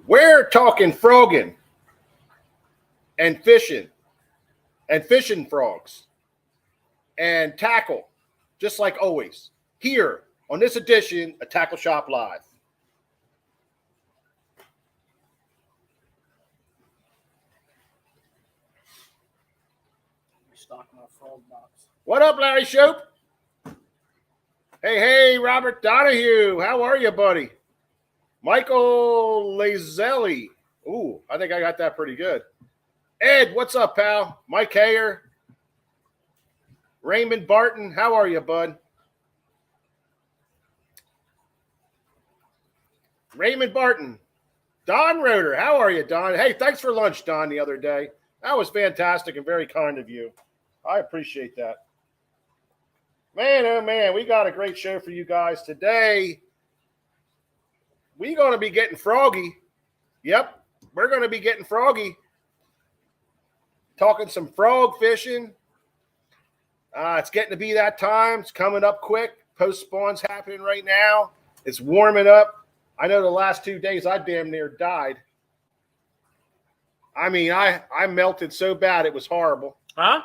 We're talking frogging and fishing frogs and tackle, just like always, here on this edition of Tackle Shop Live. Stock my frog box. What up, Larry Shope? Hey, Robert Donahue. How are you, buddy? Michael Lazelli. Ooh, I think I got that pretty good. Ed, what's up, pal? Mike Hayer. Raymond Barton. How are you, bud? Raymond Barton. Don Roeder. How are you, Don? Hey, thanks for lunch, Don, the other day. That was fantastic and very kind of you. I appreciate that. Man, oh, man, we got a great show for you guys today. We're going to be getting froggy. Yep, we're going to be getting froggy. Talking some frog fishing. It's getting to be that time. It's coming up quick. Post-spawn's happening right now. It's warming up. I know the last 2 days I damn near died. I mean, I melted so bad it was horrible. Huh?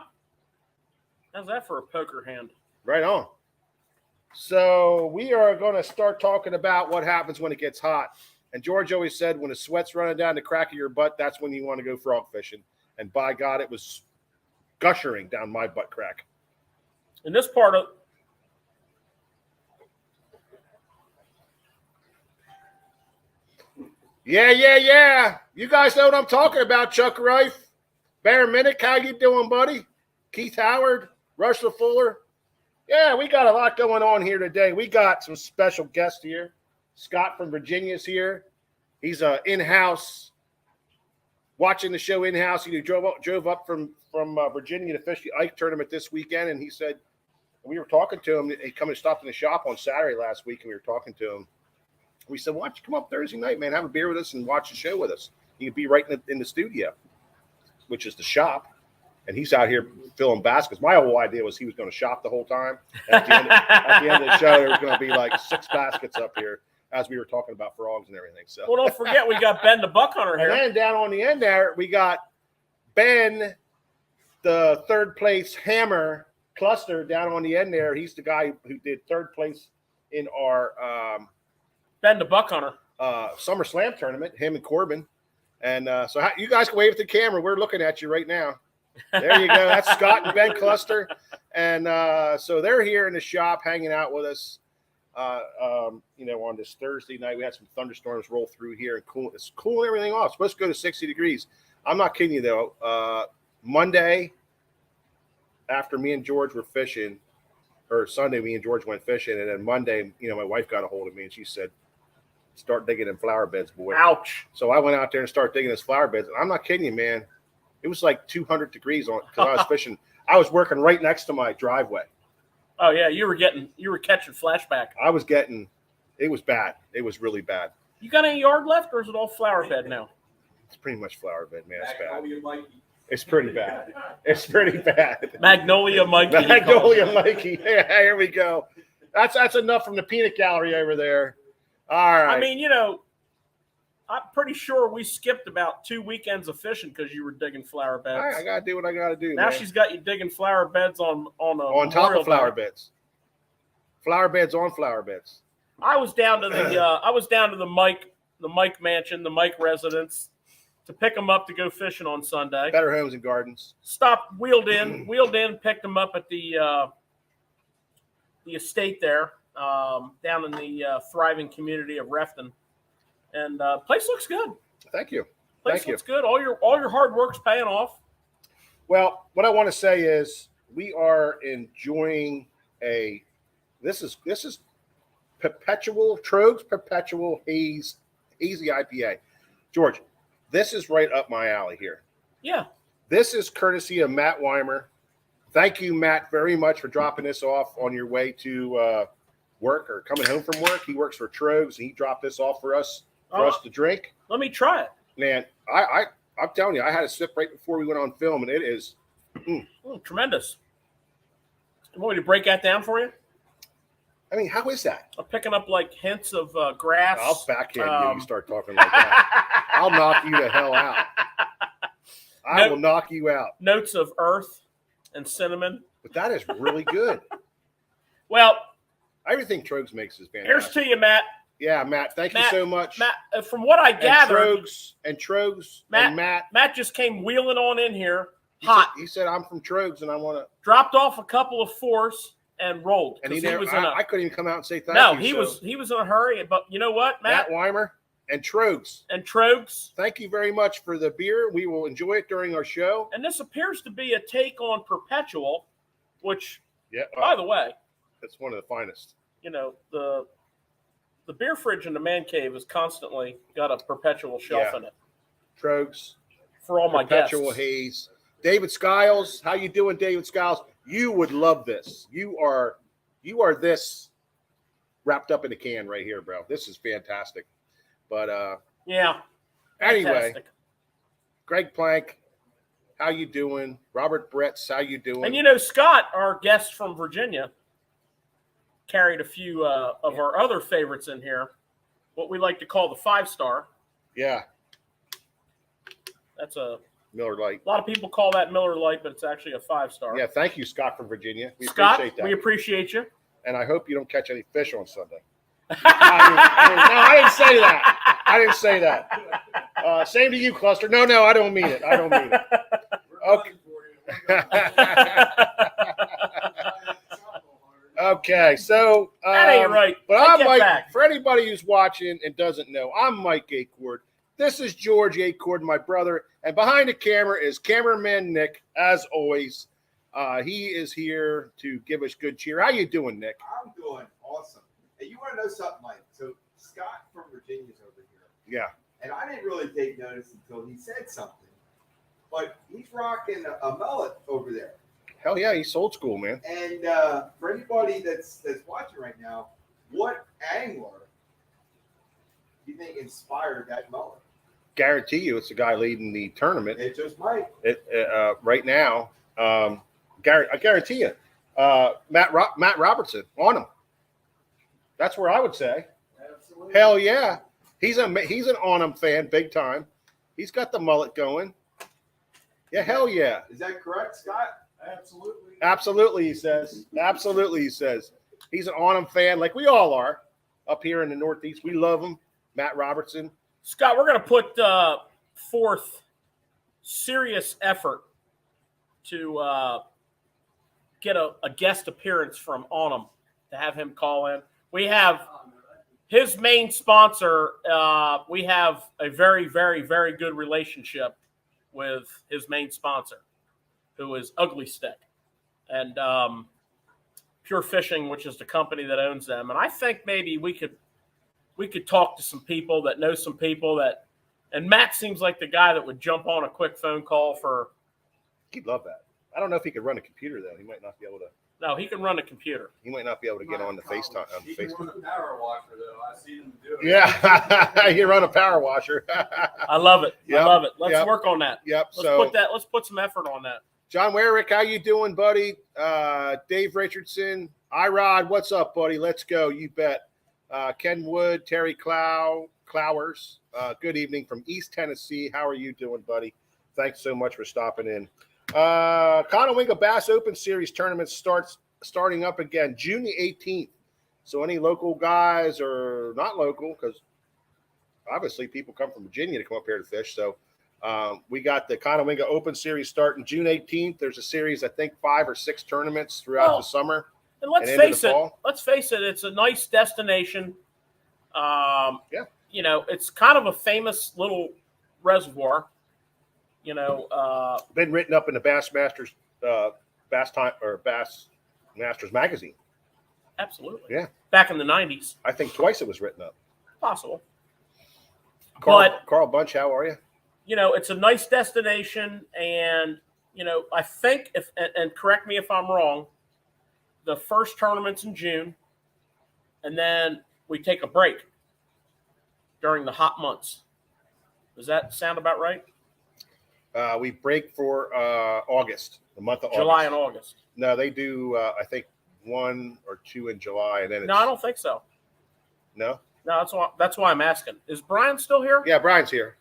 How's that for a poker hand? Right on. So we are going to start talking about what happens when it gets hot. And George always said when the sweat's running down the crack of your butt, that's when you want to go frog fishing. And by God, it was gushering down my butt crack. In this part of... Yeah. You guys know what I'm talking about, Chuck Rife. Bear Minnick, how you doing, buddy? Keith Howard, Russell Fuller. Yeah, we got a lot going on here today. We got some special guests here. Scott from Virginia is here. He's in-house, watching the show in-house. He drove up from Virginia to fish the Ike tournament this weekend, and he said, we were talking to him. He come and stopped in the shop on Saturday last week, and we were talking to him. We said, why don't you come up Thursday night, man, have a beer with us and watch the show with us. You can be right in the studio, which is the shop. And he's out here filling baskets. My whole idea was he was going to shop the whole time. At the end of the show, there was going to be like 6 baskets up here as we were talking about frogs and everything. So, well, don't forget we got Ben the Buck Hunter here. And then down on the end there, we got Ben, the third place hammer cluster down on the end there. He's the guy who did third place in our Ben the Buck Hunter Summer Slam tournament, him and Corbin. And so you guys can wave at the camera. We're looking at you right now. There you go. That's Scott and Ben Cluster. And so they're here in the shop hanging out with us, on this Thursday night. We had some thunderstorms roll through here and it's cooling everything off. It's supposed to go to 60 degrees. I'm not kidding you, though. Monday, after me and George were fishing, or Sunday, me and George went fishing. And then Monday, my wife got a hold of me and she said, start digging in flower beds, boy. Ouch. So I went out there and started digging his flower beds. And I'm not kidding you, man. It was like 200 degrees on because I was fishing. I was working right next to my driveway. Oh yeah, you were catching flashback. It was bad. It was really bad. You got any yard left, or is it all flower bed now? It's pretty much flower bed, man. It's bad. It's pretty bad. It's pretty bad. Magnolia Mikey. Magnolia Mikey. Yeah, here we go. That's enough from the peanut gallery over there. All right. I mean, I'm pretty sure we skipped about 2 weekends of fishing because you were digging flower beds. All right, I gotta do what I gotta do. Now man. She's got you digging flower beds on top of flower beds. Flower beds on flower beds. I was down to the Mike Mansion, the Mike residence, to pick them up to go fishing on Sunday. Better Homes and Gardens. Stopped, wheeled in, picked them up at the estate there, down in the thriving community of Refton. And place looks good. Thank you. Place looks good. All your hard work's paying off. Well, what I want to say is we are enjoying this is perpetual hazy IPA. George, this is right up my alley here. Yeah. This is courtesy of Matt Weimer. Thank you, Matt, very much for dropping this off on your way to work or coming home from work. He works for Trogs, and he dropped this off for us to drink. Let me try it. Man, I'm telling you, I had a sip right before we went on film, and it is tremendous. You want me to break that down for you? I mean, how is that? I'm picking up like hints of grass. I'll backhand you. You start talking like that. I'll knock you the hell out. I will knock you out. Notes of earth and cinnamon. But that is really good. Well, everything Trogs makes is fantastic. Here's to you, Matt. Yeah, Matt. Thank you so much. Matt, from what I gathered, Trogs, Matt just came wheeling on in here, hot. He said, "I'm from Trogs, and I want to." Dropped off a couple of fours and rolled. And I couldn't even come out and say thank you. No, he was in a hurry. But you know what, Matt Weimer and Trogs. Thank you very much for the beer. We will enjoy it during our show. And this appears to be a take on Perpetual, which, by the way, it's one of the finest. You know, the beer fridge in the man cave has constantly got a Perpetual shelf in it. Trogs. For all my guests. Perpetual Haze. David Skiles. How you doing, David Skiles? You would love this. You are this wrapped up in a can right here, bro. This is fantastic. But yeah. Anyway, fantastic. Greg Plank, how you doing? Robert Bretts, how you doing? And you know, Scott, our guest from Virginia, carried a few of our other favorites in here, what we like to call the 5-star. Yeah. That's a Miller Lite. A lot of people call that Miller Lite, but it's actually a 5-star. Yeah, thank you, Scott from Virginia. We Scott, appreciate that. we appreciate you. And I hope you don't catch any fish on Sunday. No, I didn't say that. I didn't say that. Same to you, Cluster. No, I don't mean it. Okay. Okay, so that ain't right. But I'm Mike. For anybody who's watching and doesn't know, I'm Mike Acord. This is George Acord, my brother, and behind the camera is cameraman Nick. As always, he is here to give us good cheer. How you doing, Nick? I'm doing awesome. Hey, you want to know something, Mike? So Scott from Virginia's over here. Yeah. And I didn't really take notice until he said something. But he's rocking a mullet over there. Hell yeah, he's old school, man. And for anybody that's watching right now, what angler do you think inspired that mullet? Guarantee you it's the guy leading the tournament. It just might. Right now, I guarantee you, Matt Robertson on him. That's where I would say. Absolutely. Hell yeah. He's an on him fan, big time. He's got the mullet going. Yeah, hell yeah. Is that correct, Scott? Absolutely. Absolutely, he says. Absolutely, he says. He's an on him fan, like we all are up here in the Northeast. We love him, Matt Robertson. Scott, we're going to put forth serious effort to get a guest appearance from Onum, to have him call in. We have his main sponsor. We have a very, very, very good relationship with his main sponsor, who is Ugly Stick, and Pure Fishing, which is the company that owns them. And I think maybe we could talk to some people that know some people that, and Matt seems like the guy that would jump on a quick phone call for. He'd love that. I don't know if he could run a computer though. He might not be able to. No, he can run a computer. He might not be able to get on the FaceTime. He can run a power washer though. I see him do it. Yeah, you run a power washer. I love it. Yep, I love it. Let's yep. work on that. Yep. Let's put some effort on that. John Warrick, how you doing, buddy? Dave Richardson, Irod, what's up, buddy? Let's go. You bet. Ken Wood, Terry Clowers. Good evening from East Tennessee. How are you doing, buddy? Thanks so much for stopping in. Conowinga Bass Open Series tournament starting up again June the 18th. So any local guys or not local, because obviously people come from Virginia to come up here to fish. So we got the Conowinga Open Series starting June 18th. There's a series, I think 5 or 6 tournaments throughout the summer. And let's face it, it's a nice destination. Yeah. You know, it's kind of a famous little reservoir. You know, been written up in the Bass Masters Masters magazine. Absolutely. Yeah. Back in the 90s. I think twice it was written up. Possible. Carl Bunch, how are you? You know, it's a nice destination, and you know, I think and correct me if I'm wrong, the first tournament's in June, and then we take a break during the hot months. Does that sound about right? We break for August, the month of July August. and August. No, they do, I think, 1 or 2 in July. And then No, I don't think so. No? No, that's why I'm asking. Is Brian still here? Yeah, Brian's here.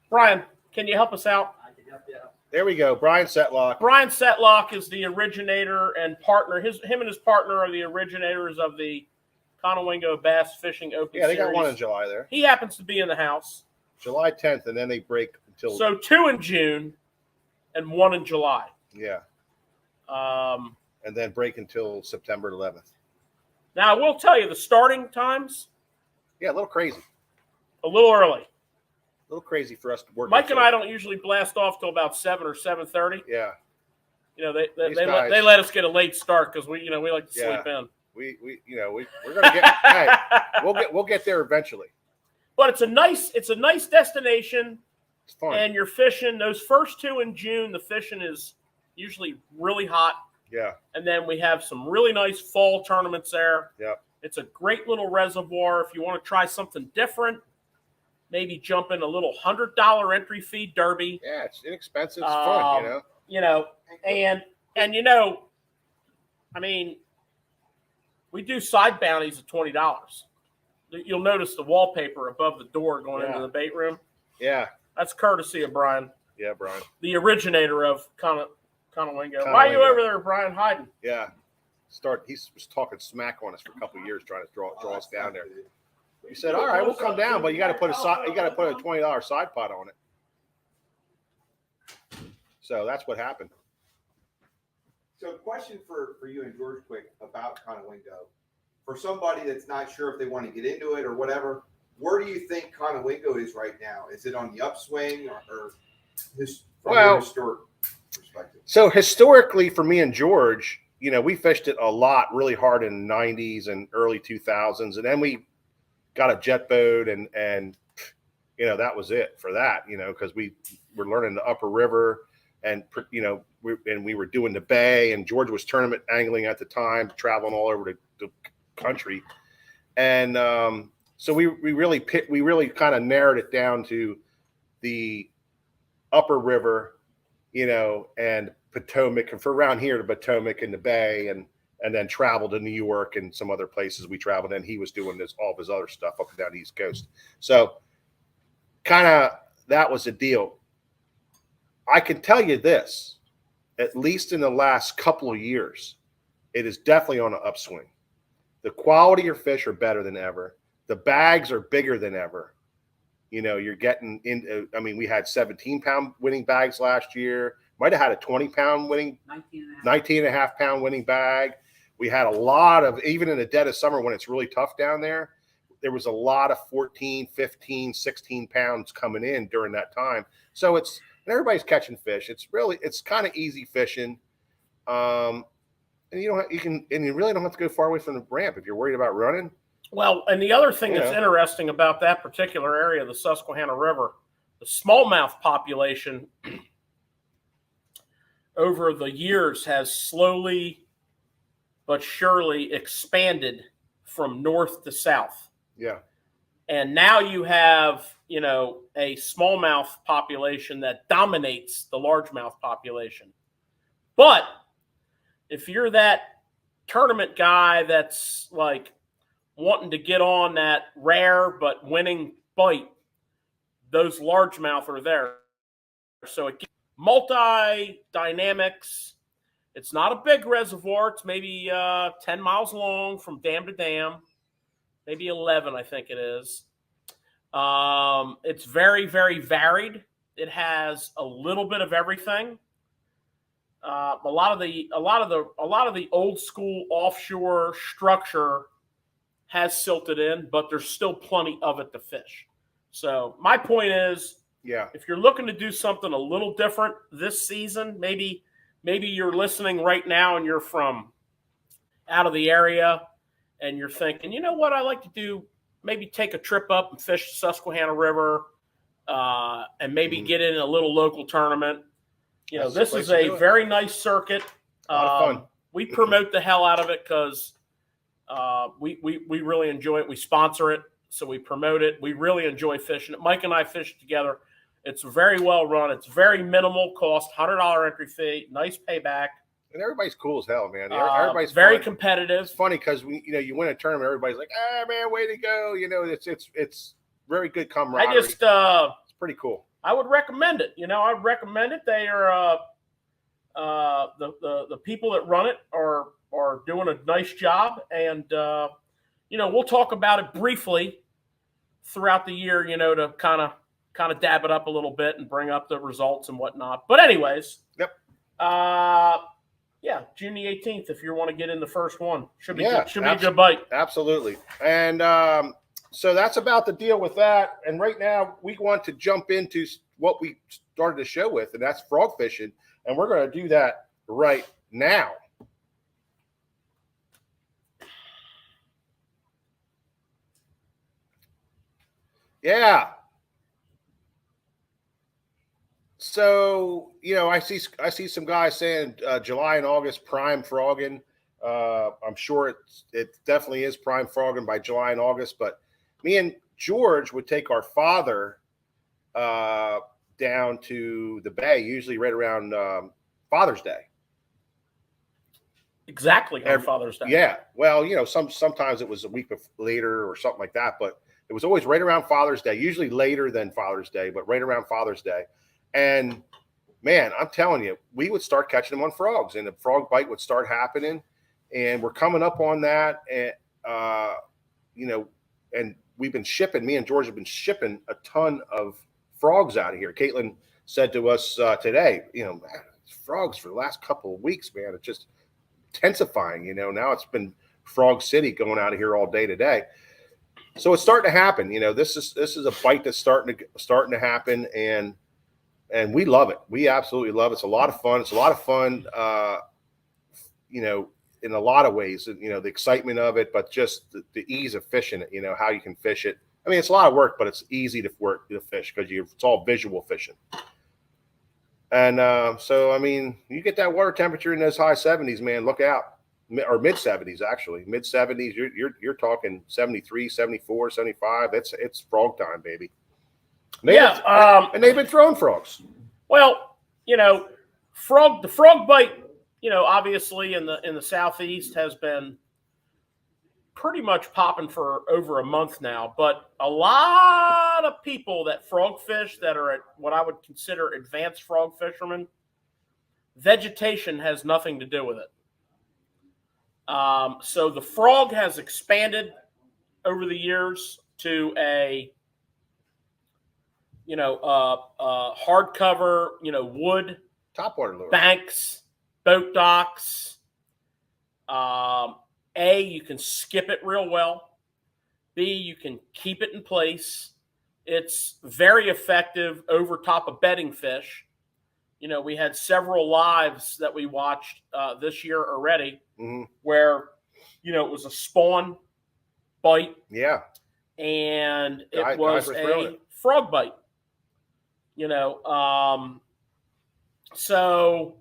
Brian, can you help us out? I can help you out. There we go. Brian Setlock. Brian Setlock is the originator and partner. Him and his partner are the originators of the Conowingo Bass Fishing Open Yeah, they got Series. one in July there. He happens to be in the house. July 10th, and then they break until. So 2 in June and 1 in July. Yeah. And then break until September 11th. Now, I will tell you the starting times. Yeah, a little crazy. A little early. A little crazy for us to work. Mike and I don't usually blast off till about 7 or 7:30. Yeah. They guys, let us get a late start because we like to sleep in. We're gonna get. Hey, we'll get there eventually. But it's a nice destination. It's fun. And you're fishing those first 2 in June. The fishing is usually really hot. Yeah. And then we have some really nice fall tournaments there. Yeah. It's a great little reservoir. If you want to try something different, maybe jump in a little $100 entry fee derby. Yeah, it's inexpensive. It's fun, I mean, we do side bounties at $20. You'll notice the wallpaper above the door going into the bait room. Yeah. That's courtesy of Brian. Yeah, Brian. The originator of Conowingo. Why are you over there, Brian, hiding? Yeah. He was talking smack on us for a couple of years, trying to draw us down there. He said, "All right, we'll come down, but you got to put a $20 side pot on it." So that's what happened. So, question for you and George, quick about Conowingo. For somebody that's not sure if they want to get into it or whatever, where do you think Conowingo is right now? Is it on the upswing or from a historic perspective? So historically, for me and George, we fished it a lot, really hard in the 90s and early 2000s, and then we got a jet boat, and that was it for that, because we were learning the upper river, and we were doing the bay, and George was tournament angling at the time, traveling all over the country, and so we really kind of narrowed it down to the upper river, and Potomac, and for around here to Potomac and the Bay, and then traveled to New York and some other places we traveled, and he was doing all of his other stuff up and down the East Coast. So kind of that was the deal. I can tell you this, at least in the last couple of years, it is definitely on an upswing. The quality of fish are better than ever. The bags are bigger than ever. You're getting in. I mean, we had 17-pound winning bags last year. Might have had a 20-pound winning, 19.5-pound winning bag. We had a lot of, even in the dead of summer when it's really tough down there, there was a lot of 14, 15, 16 pounds coming in during that time. So and everybody's catching fish. It's kind of easy fishing. And you really don't have to go far away from the ramp if you're worried about running. Well, and the other thing that's interesting about that particular area of the Susquehanna River, the smallmouth population over the years has slowly but surely expanded from north to south. Yeah. And now you have, a smallmouth population that dominates the largemouth population. But if you're that tournament guy that's like wanting to get on that rare but winning bite, those largemouth are there. So it multi-dynamics. It's not a big reservoir. It's maybe 10 miles long from dam to dam, maybe 11, I think it is. It's very, very varied. It has a little bit of everything. A lot of the old school offshore structure has silted in, but there's still plenty of it to fish. So my point is, if you're looking to do something a little different this season, maybe you're listening right now and you're from out of the area and you're thinking, you know what, I like to do, maybe take a trip up and fish the Susquehanna River and maybe get in a little local tournament. This is a very nice circuit. A lot of fun. We promote the hell out of it because we really enjoy it. We sponsor it, so we promote it. We really enjoy fishing it. Mike and I fish together. It's very well run. It's very minimal cost, $100 entry fee, nice payback. And everybody's cool as hell, man. Everybody's very fun. competitive. It's funny because you win a tournament, everybody's like, "Ah, man, way to go!" It's very good camaraderie. It's pretty cool. I would recommend it. I'd recommend it. They are the people that run it are doing a nice job, and we'll talk about it briefly throughout the year. To kind of dab it up a little bit and bring up the results and whatnot. But anyways, Yep. Yeah, June the 18th. If you want to get in the first one, should be Yeah, good. Should be a good bite. Absolutely. And so that's about the deal with that. And right now we want to jump into what we started the show with, and that's frog fishing. And we're going to do that right now. Yeah. So, I see some guys saying July and August prime frogging. I'm sure it definitely is prime frogging by July and August. But me and George would take our father down to the bay, usually right around Father's Day. Exactly on Father's Day. Yeah. Well, sometimes it was a week later or something like that, but it was always right around Father's Day, usually later than Father's Day, but right around Father's Day. And man, I'm telling you, we would start catching them on frogs, and the frog bite would start happening. And we're coming up on that. And, and we've been shipping, me and George have been shipping a ton of frogs out of here. Caitlin said to us today, man, frogs for the last couple of weeks, man, it's just intensifying. Now it's been Frog City going out of here all day today. So it's starting to happen. This is a bite that's starting to happen, and we love it. We absolutely love it. It's a lot of fun. It's a lot of fun, in a lot of ways, the excitement of it, but just the ease of fishing it, how you can fish it. I mean, it's a lot of work, but it's easy to fish because it's all visual fishing. And so, I mean, you get that water temperature in those high 70s, man, look out. Or mid 70s, actually. Mid 70s, you're talking 73, 74, 75. It's frog time, baby. And they've been throwing frogs. Well, the frog bite, obviously in the southeast has been pretty much popping for over a month now. But a lot of people that frog fish that are at what I would consider advanced frog fishermen, vegetation has nothing to do with it. So the frog has expanded over the years to a hardcover, wood, Topwater lure, banks, boat docks. A, you can skip it real well. B, you can keep it in place. It's very effective over top of bedding fish. We had several lives that we watched this year already, where, it was a spawn bite. Yeah. And it was a frog bite. So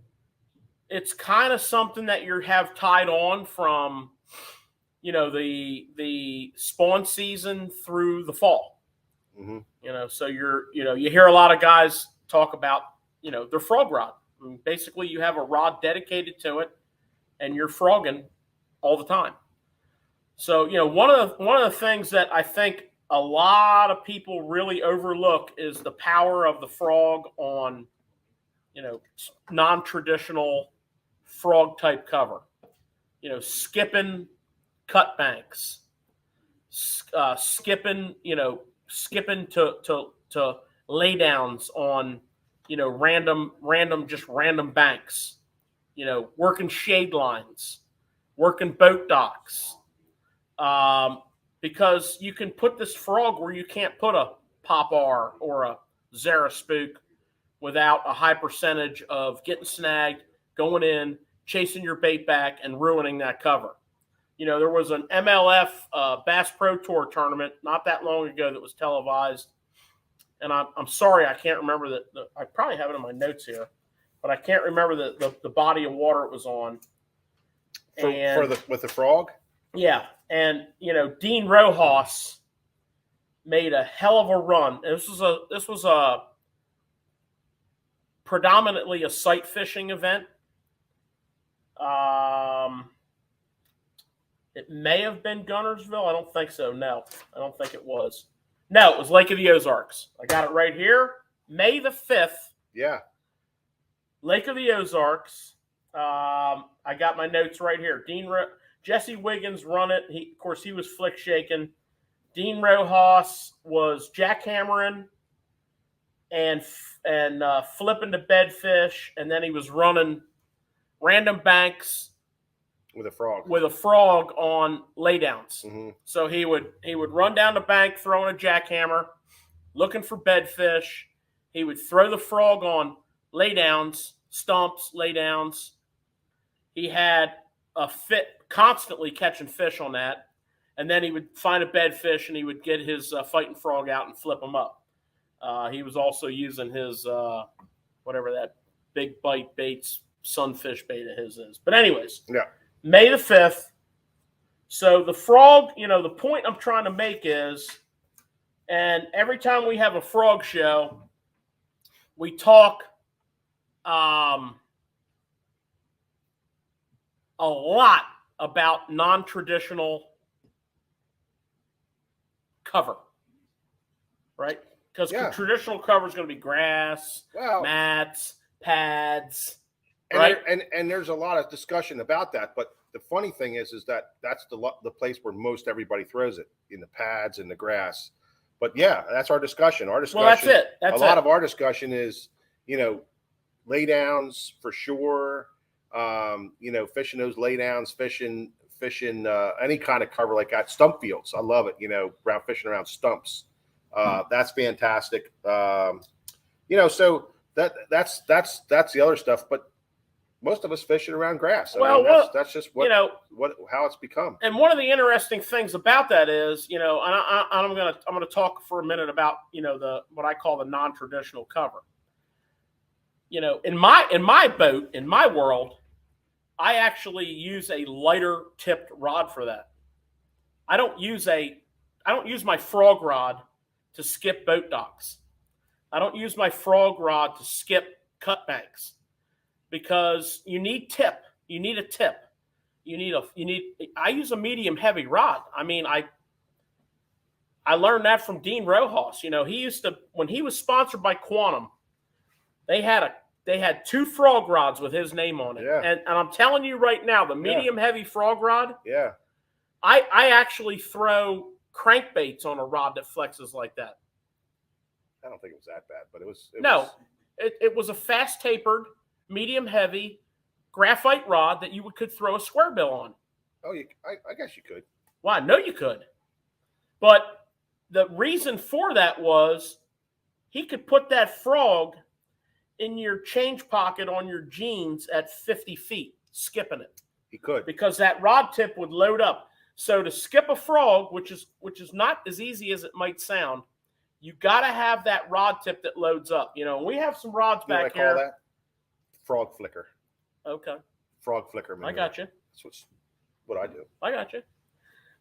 it's kind of something that you have tied on from, the spawn season through the fall. So you hear a lot of guys talk about, their frog rod. I mean, basically, you have a rod dedicated to it, and you're frogging all the time. So, one of the things that I think a lot of people really overlook is the power of the frog on, non-traditional frog type cover. Skipping cut banks, skipping to lay downs on, random banks, working shade lines, working boat docks. Because you can put this frog where you can't put a Pop-R or a Zara Spook without a high percentage of getting snagged, going in, chasing your bait back, and ruining that cover. There was an MLF Bass Pro Tour tournament not that long ago that was televised. And I'm sorry, I can't remember that. I probably have it in my notes here, but I can't remember the body of water it was on. With the frog? Yeah. And, Dean Rojas made a hell of a run. This was a predominantly a sight fishing event. It may have been Gunnersville. I don't think so. No, I don't think it was. No, it was Lake of the Ozarks. I got it right here. May the 5th, Yeah. Lake of the Ozarks. I got my notes right here. Jesse Wiggins run it. Of course, he was flick shaking. Dean Rojas was jackhammering and flipping the bedfish, and then he was running random banks With a frog. On laydowns. Mm-hmm. So he would run down the bank throwing a jackhammer, looking for bedfish. He would throw the frog on laydowns, stumps, laydowns. He had a fit constantly catching fish on that. And then he would find a bedfish and he would get his fighting frog out and flip him up. He was also using his, whatever that big bite baits, sunfish bait of his is. But anyways, Yeah. May the 5th. So the frog, the point I'm trying to make is, and every time we have a frog show, we talk a lot about non-traditional cover, right? Because traditional cover is going to be grass, mats, pads, right? And there's a lot of discussion about that. But the funny thing is that that's the place where most everybody throws it, in the pads and the grass. But yeah, that's our discussion. Well, that's it. A lot of our discussion is, lay downs for sure. Fishing those lay downs, fishing any kind of cover like that. Stump fields, I love it. Fishing around stumps, that's fantastic. So that's the other stuff. But most of us fishing around grass. That's just how it's become. And one of the interesting things about that is, and I'm gonna talk for a minute about what I call the non-traditional cover. In my boat, in my world, I actually use a lighter tipped rod for that. I don't use my frog rod to skip boat docks. I don't use my frog rod to skip cut banks, because you need tip. You need a tip. I use a medium heavy rod. I mean, I learned that from Dean Rojas. He used to, when he was sponsored by Quantum, they had 2 frog rods with his name on it. Yeah. And I'm telling you right now, the medium heavy frog rod, yeah, I actually throw crankbaits on a rod that flexes like that. I don't think it was that bad, but it was a fast tapered, medium heavy graphite rod that you could throw a square bill on. Oh, I guess you could. Well, I know you could. But the reason for that was he could put that frog in your change pocket on your jeans at 50 feet, skipping it. He could. Because that rod tip would load up. So to skip a frog, which is not as easy as it might sound, you got to have that rod tip that loads up. We have some rods back here. Call that? Frog flicker. Okay. Frog flicker. Man. I got you. That's what I do. I got you.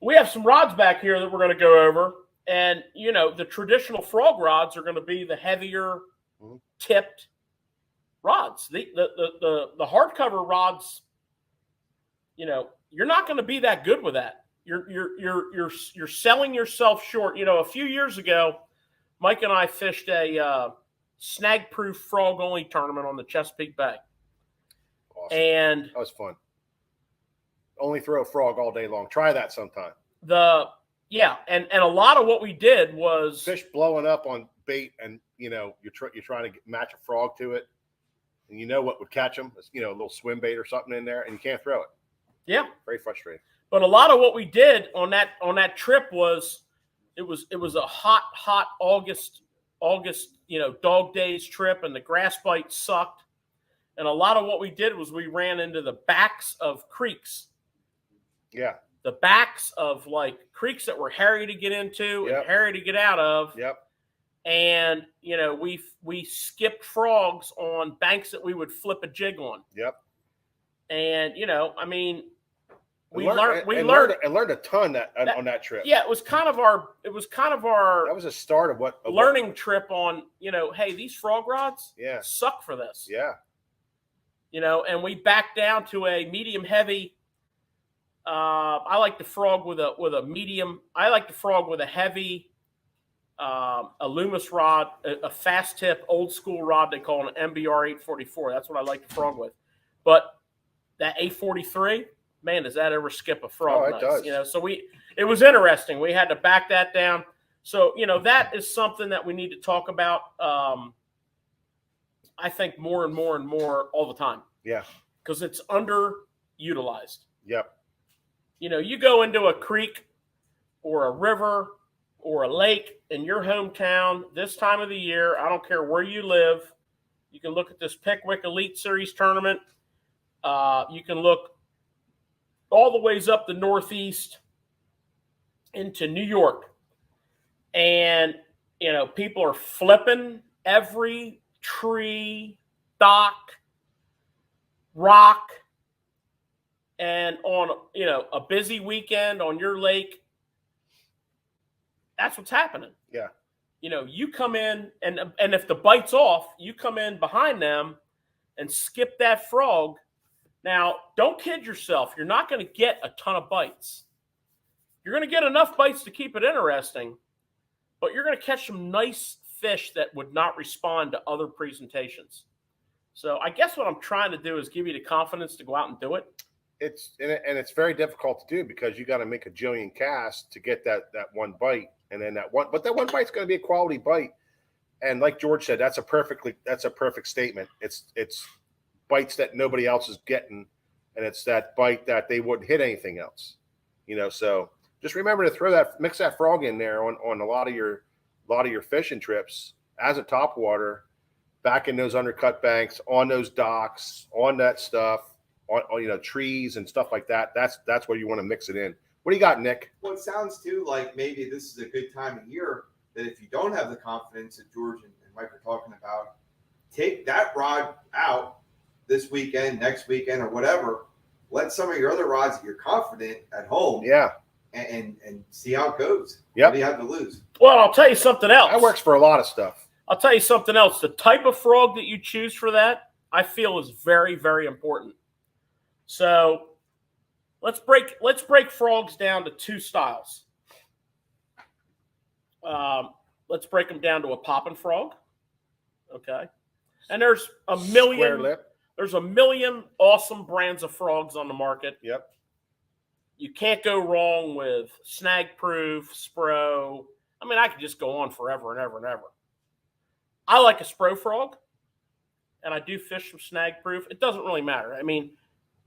We have some rods back here that we're going to go over. And, the traditional frog rods are going to be the heavier tipped rods. The hardcover rods, you're not going to be that good with that. You're selling yourself short. A few years ago, Mike and I fished a snag-proof frog-only tournament on the Chesapeake Bay. Awesome. And that was fun. Only throw a frog all day long. Try that sometime. And a lot of what we did was fish blowing up on bait, and you're trying to match a frog to it, and what would catch them? A little swim bait or something in there, and you can't throw it. Yeah, very frustrating. But a lot of what we did on that trip was it was a hot August dog days trip, and the grass bite sucked. And a lot of what we did was we ran into the backs of creeks. Yeah. The backs of creeks that were hairy to get into and hairy to get out of. Yep. And we skipped frogs on banks that we would flip a jig on. Yep. And we learned a ton on that trip. Yeah, it was kind of our. That was a start of what learning trip on. Hey, these frog rods suck for this. Yeah. And we backed down to a medium heavy. I like the frog with a medium. I like the frog with a heavy a Loomis rod, a fast tip, old school rod they call an MBR 844. That's what I like to frog with. But that 843, man, does that ever skip a frog? Oh, it does. You know, so it was interesting. We had to back that down. So, you know, that is something that we need to talk about. I think more and more and more all the time. Yeah. Because it's underutilized. Yep. You know, you go into a creek or a river or a lake in your hometown this time of the year, I don't care where you live. You can look at this Pickwick Elite Series tournament. You can look all the ways up the Northeast into New York. And, you know, people are flipping every tree, dock, rock. And on, you know, a busy weekend on your lake, that's what's happening. Yeah. You know, you come in, and if the bite's off, you come in behind them and skip that frog. Now, don't kid yourself. You're not going to get a ton of bites. You're going to get enough bites to keep it interesting, but you're going to catch some nice fish that would not respond to other presentations. So I guess what I'm trying to do is give you the confidence to go out and do it. It's very difficult to do because you got to make a jillion casts to get that one bite, and then that one bite's going to be a quality bite. And like George said, that's a perfect statement. It's bites that nobody else is getting, and it's that bite that they wouldn't hit anything else. You know, so just remember to mix that frog in there on a lot of your fishing trips as a topwater, back in those undercut banks, on those docks, on that stuff. On you know, trees and stuff like that. That's where you want to mix it in. What do you got, Nick? Well, it sounds too like maybe this is a good time of year that if you don't have the confidence that George and Mike are talking about, take that rod out this weekend, next weekend, or whatever. Let some of your other rods that you're confident at home. Yeah. And see how it goes. Yep. What do you have to lose? Well, I'll tell you something else. That works for a lot of stuff. I'll tell you something else. The type of frog that you choose for that, I feel, is very, very important. So let's break frogs down to two styles. Let's break them down to a popping frog. Okay. And there's a million awesome brands of frogs on the market. Yep. You can't go wrong with Snag Proof, Spro. I mean, I could just go on forever and ever and ever. I like a Spro frog, and I do fish some Snag Proof. It doesn't really matter. I mean,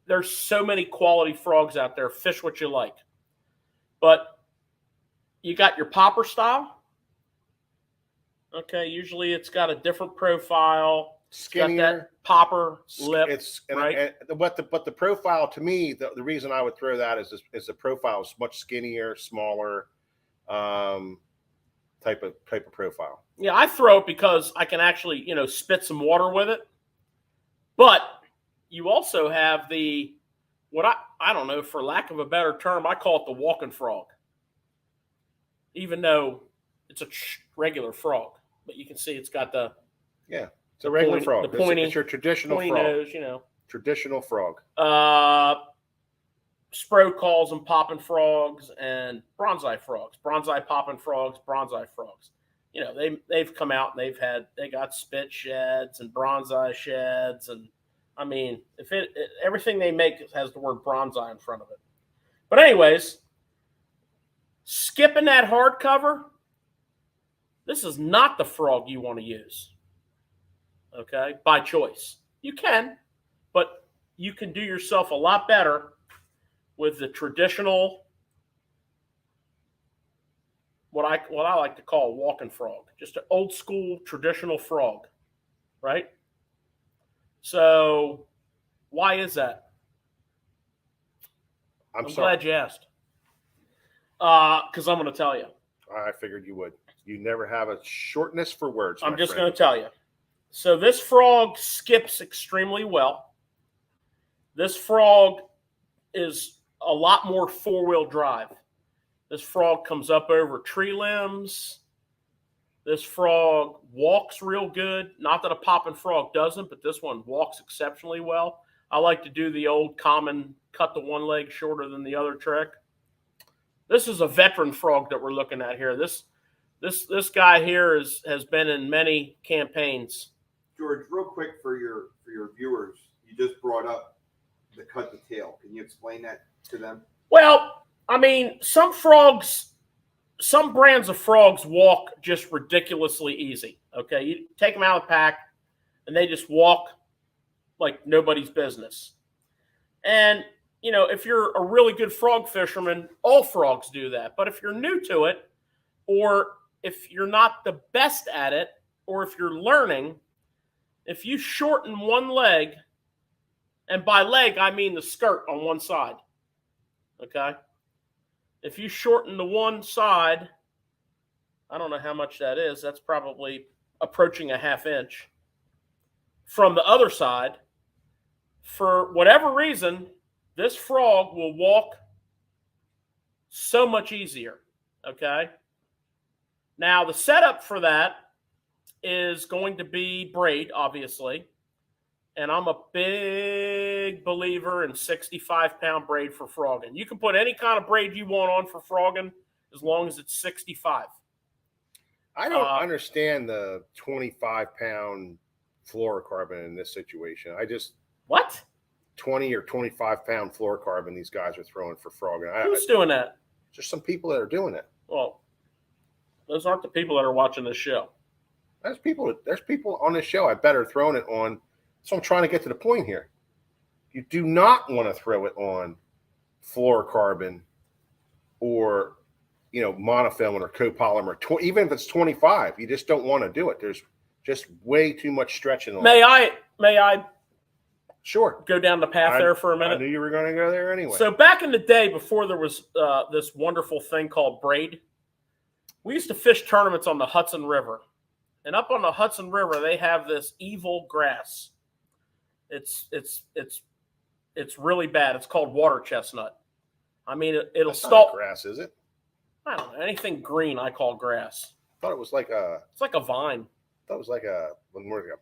there's so many quality frogs out there. Fish what you like. But you got your popper style. Okay, usually it's got a different profile. Skinnier. It's got that popper lip. Right. But the profile, to me, the reason I would throw that is the profile is much skinnier, smaller, type of profile. Yeah, I throw it because I can actually, you know, spit some water with it. But you also have I don't know, for lack of a better term, I call it the walking frog. Even though it's a regular frog, but you can see it's got it's a regular frog. It's your traditional frog. Nose, you know. Traditional frog. Spro calls them popping frogs and bronzai frogs. Bronzai popping frogs, bronzai frogs. You know, they've come out and they got spit sheds and bronzai sheds, and I mean, everything they make has the word bronzai in front of it. But anyways, skipping that hardcover, this is not the frog you want to use. Okay, by choice. You can, but you can do yourself a lot better with the traditional, what I like to call a walking frog, just an old school traditional frog, right? So why is that? I'm glad you asked. Because I'm going to tell you. I figured you would. You never have a shortness for words. I'm just going to tell you. So this frog skips extremely well. This frog is a lot more four-wheel drive. This frog comes up over tree limbs. This frog walks real good. Not that a popping frog doesn't, but this one walks exceptionally well. I like to do the old common cut the one leg shorter than the other trick. This is a veteran frog that we're looking at here. This This guy here has been in many campaigns. George, real quick for your viewers, you just brought up the cut the tail. Can you explain that to them? Well, I mean, some brands of frogs walk just ridiculously easy. Okay, you take them out of the pack, and they just walk like nobody's business. And if you're a really good frog fisherman, all frogs do that. But if you're new to it, or if you're not the best at it, or if you're learning, if you shorten one leg, and by leg I mean the skirt on one side, okay? If you shorten the one side, I don't know how much that is. That's probably approaching a ½ inch. From the other side, for whatever reason, this frog will walk so much easier, okay? Now, the setup for that is going to be braid, obviously. And I'm a big believer in 65-pound braid for frogging. You can put any kind of braid you want on for frogging as long as it's 65. I don't understand the 25-pound fluorocarbon in this situation. What? 20 or 25-pound fluorocarbon these guys are throwing for frogging. Who's doing that? Just some people that are doing it. Well, those aren't the people that are watching this show. There's people on this show I bet are throwing it on. So I'm trying to get to the point here. You do not want to throw it on fluorocarbon or monofilament or copolymer. Even if it's 25, you just don't want to do it. There's just way too much stretching on May it. I Sure. go down the path there for a minute? I knew you were going to go there anyway. So back in the day, before there was this wonderful thing called braid, we used to fish tournaments on the Hudson River. And up on the Hudson River, they have this evil grass. It's really bad. It's called water chestnut. I mean, it'll That's stall. not grass, is it? I don't know. Anything green, I call grass. I thought it was like a. It's like a vine. I thought it was like a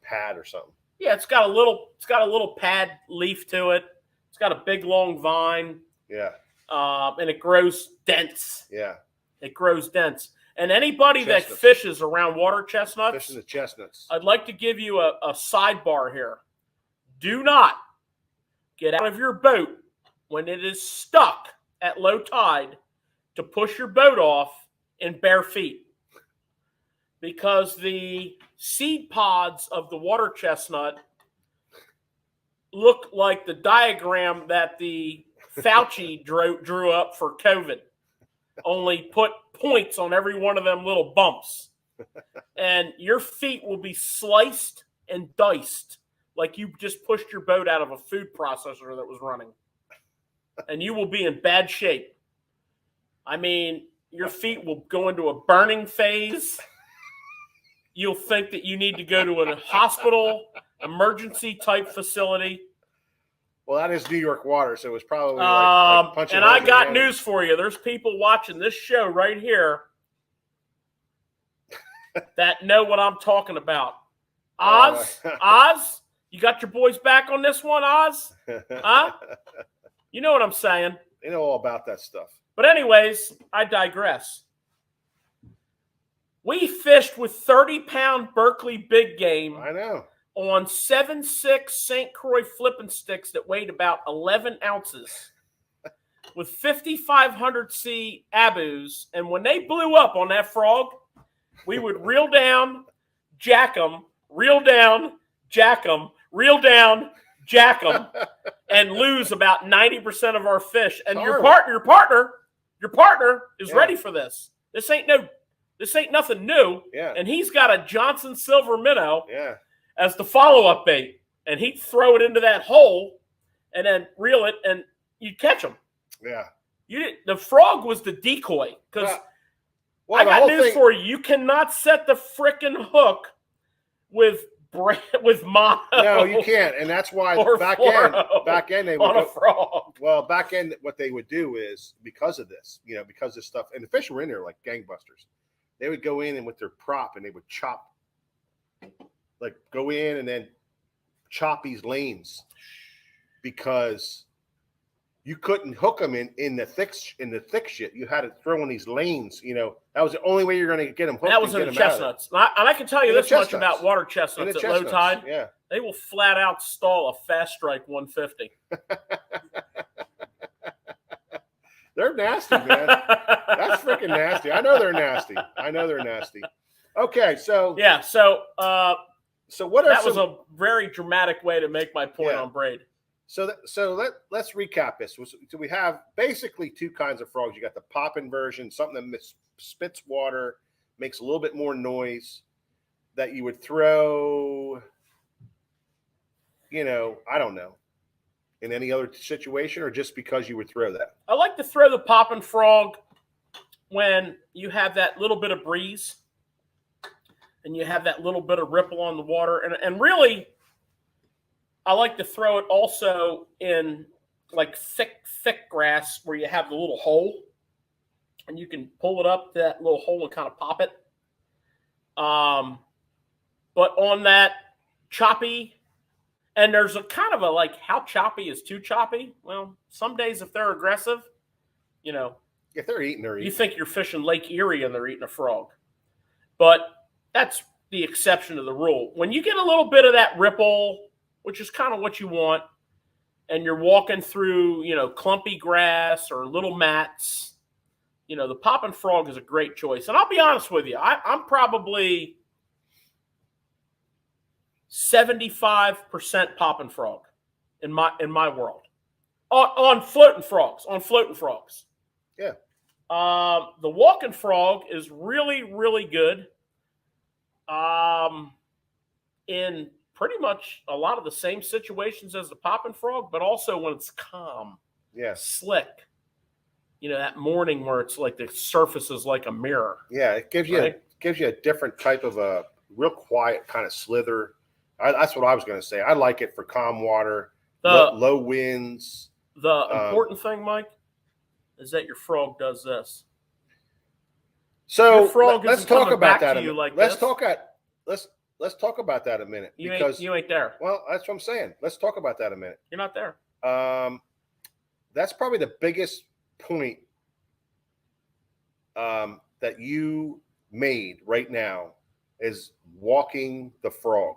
pad or something. Yeah, it's got a little pad leaf to it. It's got a big long vine. Yeah. And it grows dense. Yeah. It grows dense. And anybody that Chestnuts. fishes around water chestnuts, Fishing the chestnuts. I'd like to give you a sidebar here. Do not get out of your boat when it is stuck at low tide to push your boat off in bare feet. Because the seed pods of the water chestnut look like the diagram that the Fauci drew up for COVID. Only put points on every one of them little bumps. And your feet will be sliced and diced like you just pushed your boat out of a food processor that was running. And you will be in bad shape. I mean, your feet will go into a burning phase. You'll think that you need to go to a hospital, emergency type facility. Well, that is New York water, so it was probably like punching. And I got news for you. There's people watching this show right here that know what I'm talking about. Oz, Oz, you got your boys back on this one, Oz? Huh? You know what I'm saying. They know all about that stuff. But anyways, I digress. We fished with 30-pound Berkeley big game. I know. On 7.6 St. Croix flipping sticks that weighed about 11 ounces with 5,500C abus. And when they blew up on that frog, we would reel down, jack them, reel down, jack them, reel down, jack them, and lose about 90% of our fish. And your partner is ready for this. This ain't nothing new. Yeah. And he's got a Johnson silver minnow. Yeah. As the follow-up bait, and he'd throw it into that hole and then reel it, and you'd catch him. Yeah. The frog was the decoy, because I got news for you. You cannot set the frickin' hook with mono. No, you can't, and that's why back end they would on a frog. Well, back end what they would do is because of this, because of stuff, and the fish were in there like gangbusters. They would go in and with their prop, and they would chop. Like go in and then chop these lanes because you couldn't hook them in the thick shit. You had to throw in these lanes. That was the only way you're going to get them hooked. That was in the chestnuts. And I can tell you this much about water chestnuts at low tide. Yeah. They will flat out stall a fast strike 150. They're nasty, man. That's freaking nasty. I know they're nasty. Okay, so yeah, so what are that was a very dramatic way to make my point on braid. So let's recap this. So we have basically two kinds of frogs. You got the popping version, something that spits water, makes a little bit more noise, that you would throw, I don't know, in any other situation, or just because you would throw that? I like to throw the popping frog when you have that little bit of breeze and you have that little bit of ripple on the water. And really, I like to throw it also in like thick grass where you have the little hole and you can pull it up to that little hole and kind of pop it. But on that choppy, and there's a kind of a like, how choppy is too choppy? Well, some days if they're aggressive, if they're eating, you think you're fishing Lake Erie and they're eating a frog. But that's the exception to the rule. When you get a little bit of that ripple, which is kind of what you want, and you're walking through, clumpy grass or little mats, the popping frog is a great choice. And I'll be honest with you, I'm probably 75% popping frog in my world on floating frogs. Yeah. The walking frog is really, really good. In pretty much a lot of the same situations as the popping frog, but also when it's calm, slick. That morning where it's like the surface is like a mirror. Yeah, it gives you a different type of a real quiet kind of slither. That's what I was going to say. I like it for calm water, low winds. The important thing, Mike, is that your frog does this. So your frog let's talk about that. Let's talk about that a minute. Because you ain't there. Well, that's what I'm saying. Let's talk about that a minute. You're not there. That's probably the biggest point that you made right now is walking the frog.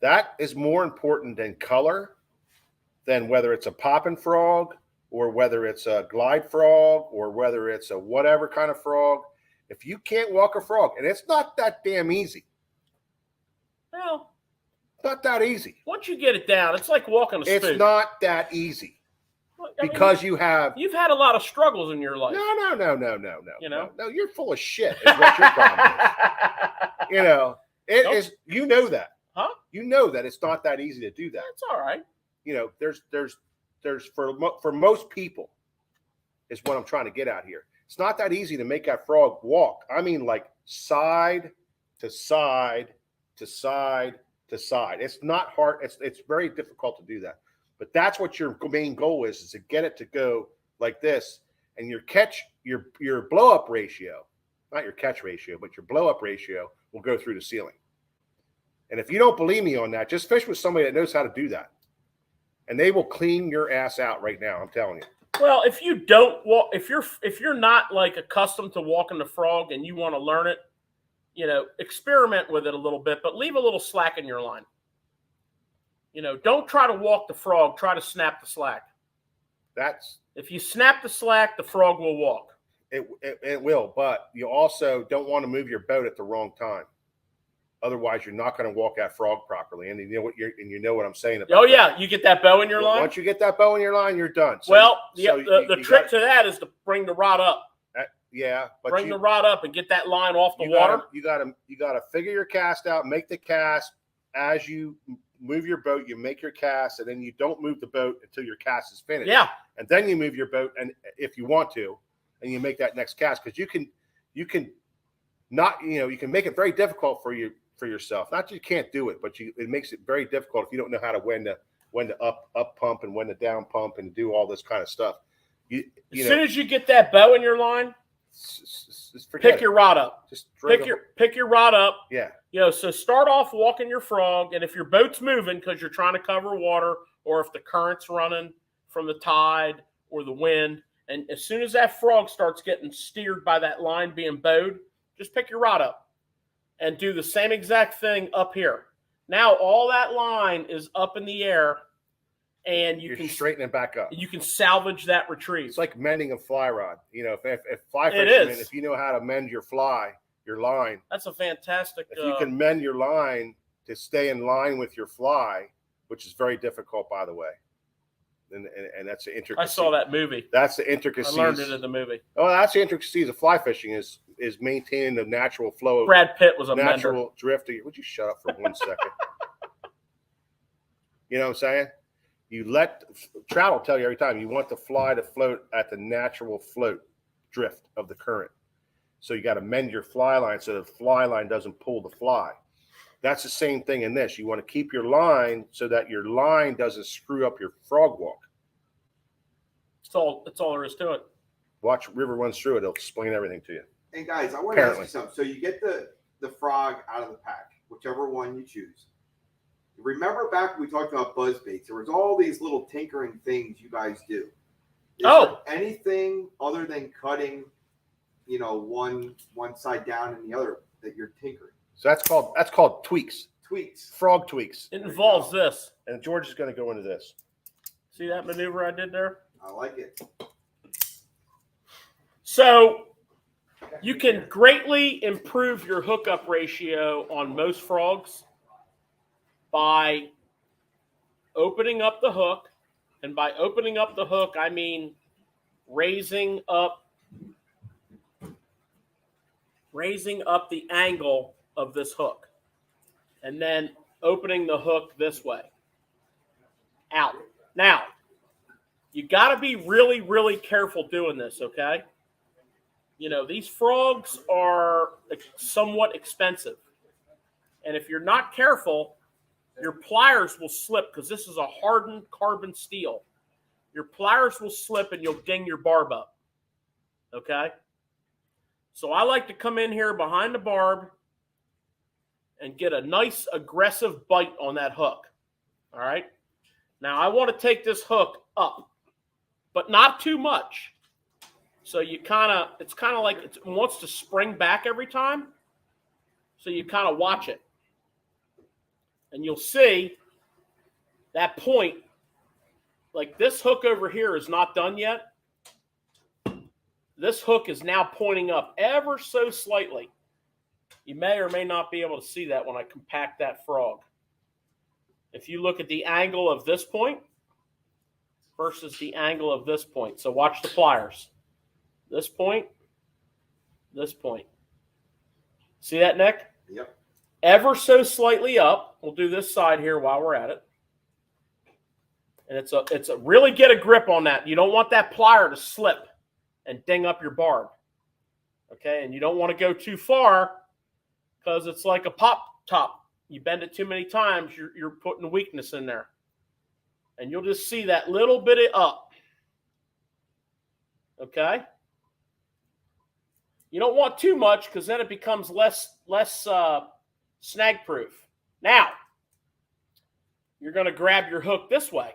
That is more important than color, than whether it's a popping frog or whether it's a glide frog or whether it's a whatever kind of frog. If you can't walk a frog, and it's not that damn easy. Well, not that easy. Once you get it down, it's like walking a spoon. It's not that easy. Because you've had a lot of struggles in your life. No. No, you're full of shit. Is what your problem is. It is. You know that, huh? You know that it's not that easy to do that. It's all right. There's for most people, is what I'm trying to get at here. It's not that easy to make that frog walk. I mean, like side to side to side to side. It's not hard. It's very difficult to do that. But that's what your main goal is to get it to go like this. And your blow up ratio, not your catch ratio, but your blow up ratio will go through the ceiling. And if you don't believe me on that, just fish with somebody that knows how to do that. And they will clean your ass out right now. I'm telling you. Well, if you don't walk, if you're not like accustomed to walking the frog and you want to learn it, experiment with it a little bit, but leave a little slack in your line. Don't try to walk the frog. Try to snap the slack. If you snap the slack, the frog will walk. It will, but you also don't want to move your boat at the wrong time. Otherwise, you're not going to walk that frog properly. And you know what I'm saying about. Oh yeah, you get that bow in your line. Once you get that bow in your line, you're done. The trick to that is to bring the rod up. But bring the rod up and get that line off the water. You got to figure your cast out, make the cast as you move your boat. You make your cast, and then you don't move the boat until your cast is finished. Yeah, and then you move your boat, and if you want to, and you make that next cast, because you can make it very difficult for yourself. Not that you can't do it, but it makes it very difficult if you don't know how to when to up pump and when to down pump and do all this kind of stuff. As soon as you get that bow in your line, pick your rod up. Just pick your rod up. Yeah. So start off walking your frog, and if your boat's moving because you're trying to cover water, or if the current's running from the tide, or the wind. And as soon as that frog starts getting steered by that line being bowed, just pick your rod up and do the same exact thing up here. Now all that line is up in the air, and you can straighten it back up. You can salvage that retrieve. It's like mending a fly rod. You know, if fly It fishermen, is. if you know how to mend your line, That's a fantastic. if you can mend your line to stay in line with your fly, which is very difficult, by the way. And that's the intricacy. I saw that movie. That's the intricacies. I learned it in the movie. Oh, that's the intricacies of fly fishing is maintaining the natural flow of Brad Pitt was a natural mender. drift. Would you shut up for 1 second? You know what I'm saying? You let trout will tell you every time you want the fly to float at the natural float drift of the current. So you got to mend your fly line so the fly line doesn't pull the fly. That's the same thing in this. You want to keep your line so that your line doesn't screw up your frog walk. That's all there is to it. Watch River Runs Through It. It'll explain everything to you. And guys, I want to ask you something. So you get the frog out of the pack, whichever one you choose. Remember back when we talked about buzz baits, there was all these little tinkering things you guys do. Is there anything other than cutting, you know, one side down and the other that you're tinkering? So that's called tweaks. Tweaks. Frog tweaks. It involves this. And George is going to go into this. See that maneuver I did there? I like it. So you can greatly improve your hookup ratio on most frogs by opening up the hook. And by opening up the hook, I mean raising up the angle of this hook. And then opening the hook this way. Out. Now, you got to be really, really careful doing this, okay? You know, these frogs are somewhat expensive. And if you're not careful, your pliers will slip because this is a hardened carbon steel. Your pliers will slip and you'll ding your barb up, okay? So I like to come in here behind the barb and get a nice aggressive bite on that hook, all right? Now, I want to take this hook up, but not too much. So it's kind of like it wants to spring back every time. So you kind of watch it. And you'll see that point, like this hook over here is not done yet. This hook is now pointing up ever so slightly. You may or may not be able to see that when I compact that frog. If you look at the angle of this point versus the angle of this point. So watch the pliers. This point, this point. See that, Nick? Yep. Ever so slightly up. We'll do this side here while we're at it. And it's a really get a grip on that. You don't want that plier to slip and ding up your barb. Okay, and you don't want to go too far because it's like a pop top. You bend it too many times, you're putting weakness in there. And you'll just see that little bit of up. Okay? You don't want too much because then it becomes less snag proof. Now, you're going to grab your hook this way.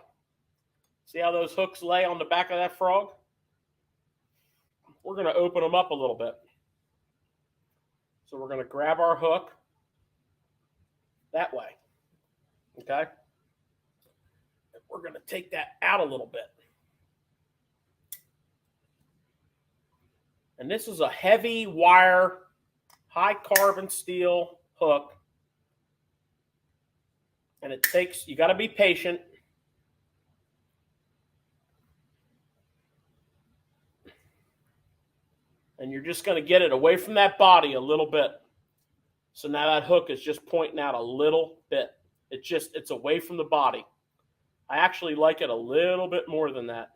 See how those hooks lay on the back of that frog? We're going to open them up a little bit. So we're going to grab our hook that way. Okay? And we're going to take that out a little bit. And this is a heavy wire, high carbon steel hook. And it takes, you got to be patient. And you're just going to get it away from that body a little bit. So now that hook is just pointing out a little bit. It's away from the body. I actually like it a little bit more than that.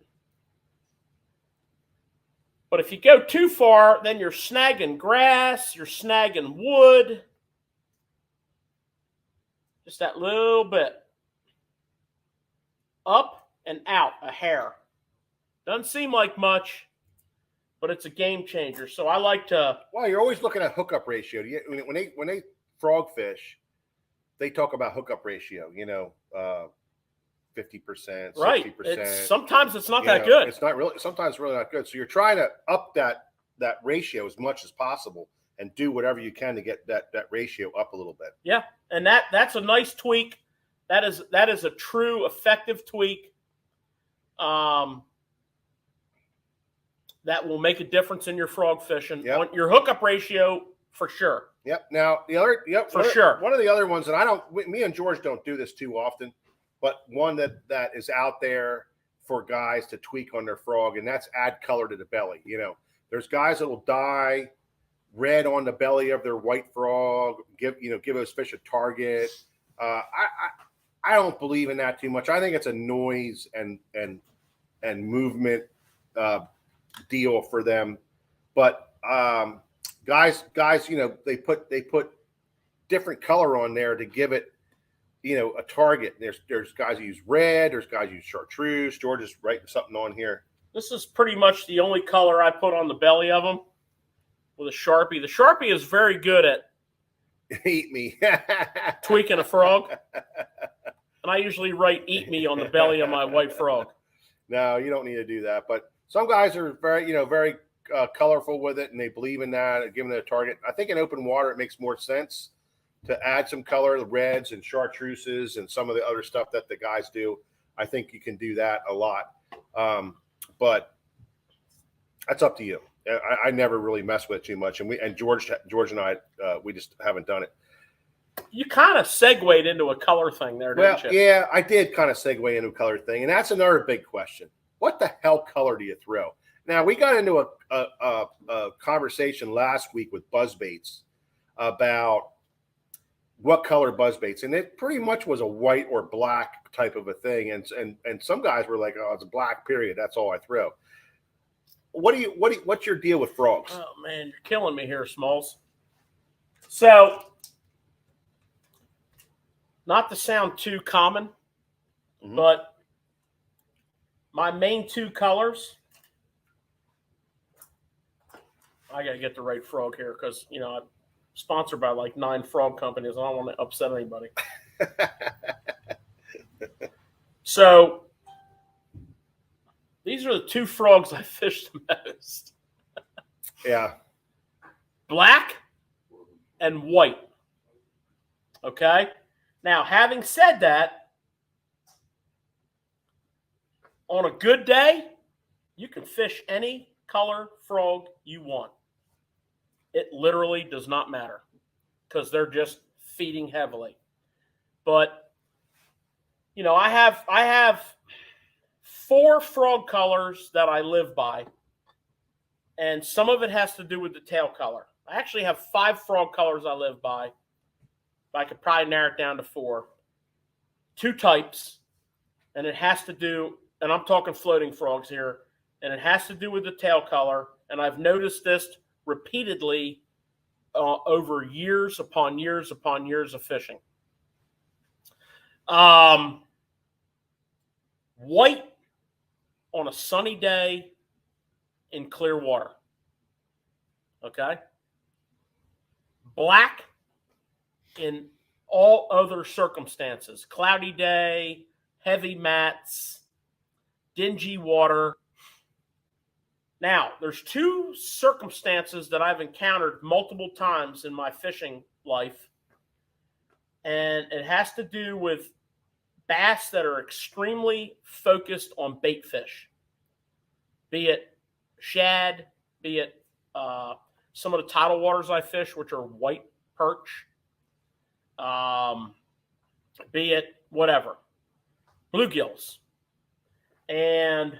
But if you go too far, then you're snagging grass, you're snagging wood. Just that little bit. Up and out, a hair. Doesn't seem like much, but it's a game changer. So I like to. Well, you're always looking at hookup ratio. When they frog fish, they talk about hookup ratio. You know, 50%, Right. 60%. Sometimes it's not that good. It's not really. Sometimes it's really not good. So you're trying to up that ratio as much as possible and do whatever you can to get that ratio up a little bit. Yeah, and that's a nice tweak. That is a true effective tweak. That will make a difference in your frog fishing. Yep. On your hookup ratio for sure. Yep. Now the other, sure. One of the other ones, and me and George don't do this too often, but one that is out there for guys to tweak on their frog, and that's add color to the belly. There's guys that will dye red on the belly of their white frog, give those fish a target. I don't believe in that too much. I think it's a noise and movement deal for them. But guys, they put different color on there to give it, a target. There's guys who use red. There's guys who use chartreuse. George is writing something on here. This is pretty much the only color I put on the belly of them with a Sharpie. The Sharpie is very good at eat me tweaking a frog. And I usually write "eat me" on the belly of my white frog. No, you don't need to do that. But some guys are very colorful with it, and they believe in that, giving it a target. I think in open water it makes more sense to add some color, the reds and chartreuses and some of the other stuff that the guys do. I think you can do that a lot. But that's up to you. I never really mess with it too much, and George and I we just haven't done it. You kind of segued into a color thing there, didn't you? Yeah, I did kind of segue into a color thing, and that's another big question. What the hell color do you throw? Now, we got into a conversation last week with buzzbaits about what color buzzbaits, and it pretty much was a white or black type of a thing, and some guys were like, "Oh, it's a black period. That's all I throw." What's your deal with frogs? Oh man, you're killing me here, Smalls. So, not to sound too common, but my main two colors. I gotta get the right frog here because I'm sponsored by like 9 frog companies. I don't want to upset anybody. So these are the 2 frogs I fish the most. Yeah. Black and white. Okay? Now, having said that, on a good day, you can fish any color frog you want. It literally does not matter because they're just feeding heavily. But, I have 4 frog colors that I live by, and some of it has to do with the tail color. I actually have 5 frog colors I live by. I could probably narrow it down to 4. 2 types, and it has to do, and I'm talking floating frogs here, and it has to do with the tail color, and I've noticed this repeatedly over years upon years upon years of fishing. White on a sunny day in clear water. Okay? Black in all other circumstances. Cloudy day, heavy mats, dingy water. Now, there's 2 circumstances that I've encountered multiple times in my fishing life, and it has to do with bass that are extremely focused on bait fish, be it shad, be it some of the tidal waters I fish, which are white perch, be it whatever, bluegills. And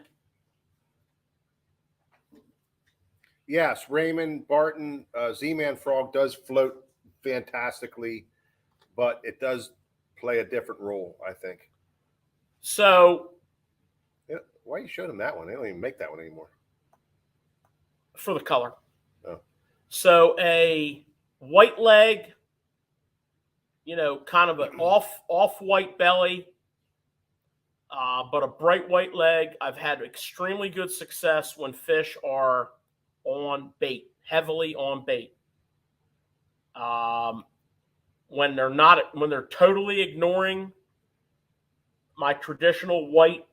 yes, Raymond Barton, ZMan Frog does float fantastically, but it does play a different role, I think. So, why you showed him that one? They don't even make that one anymore. For the color. Oh. So a white leg, kind of an off-white belly, but a bright white leg. I've had extremely good success when fish are on bait, heavily on bait. When they're totally ignoring my traditional white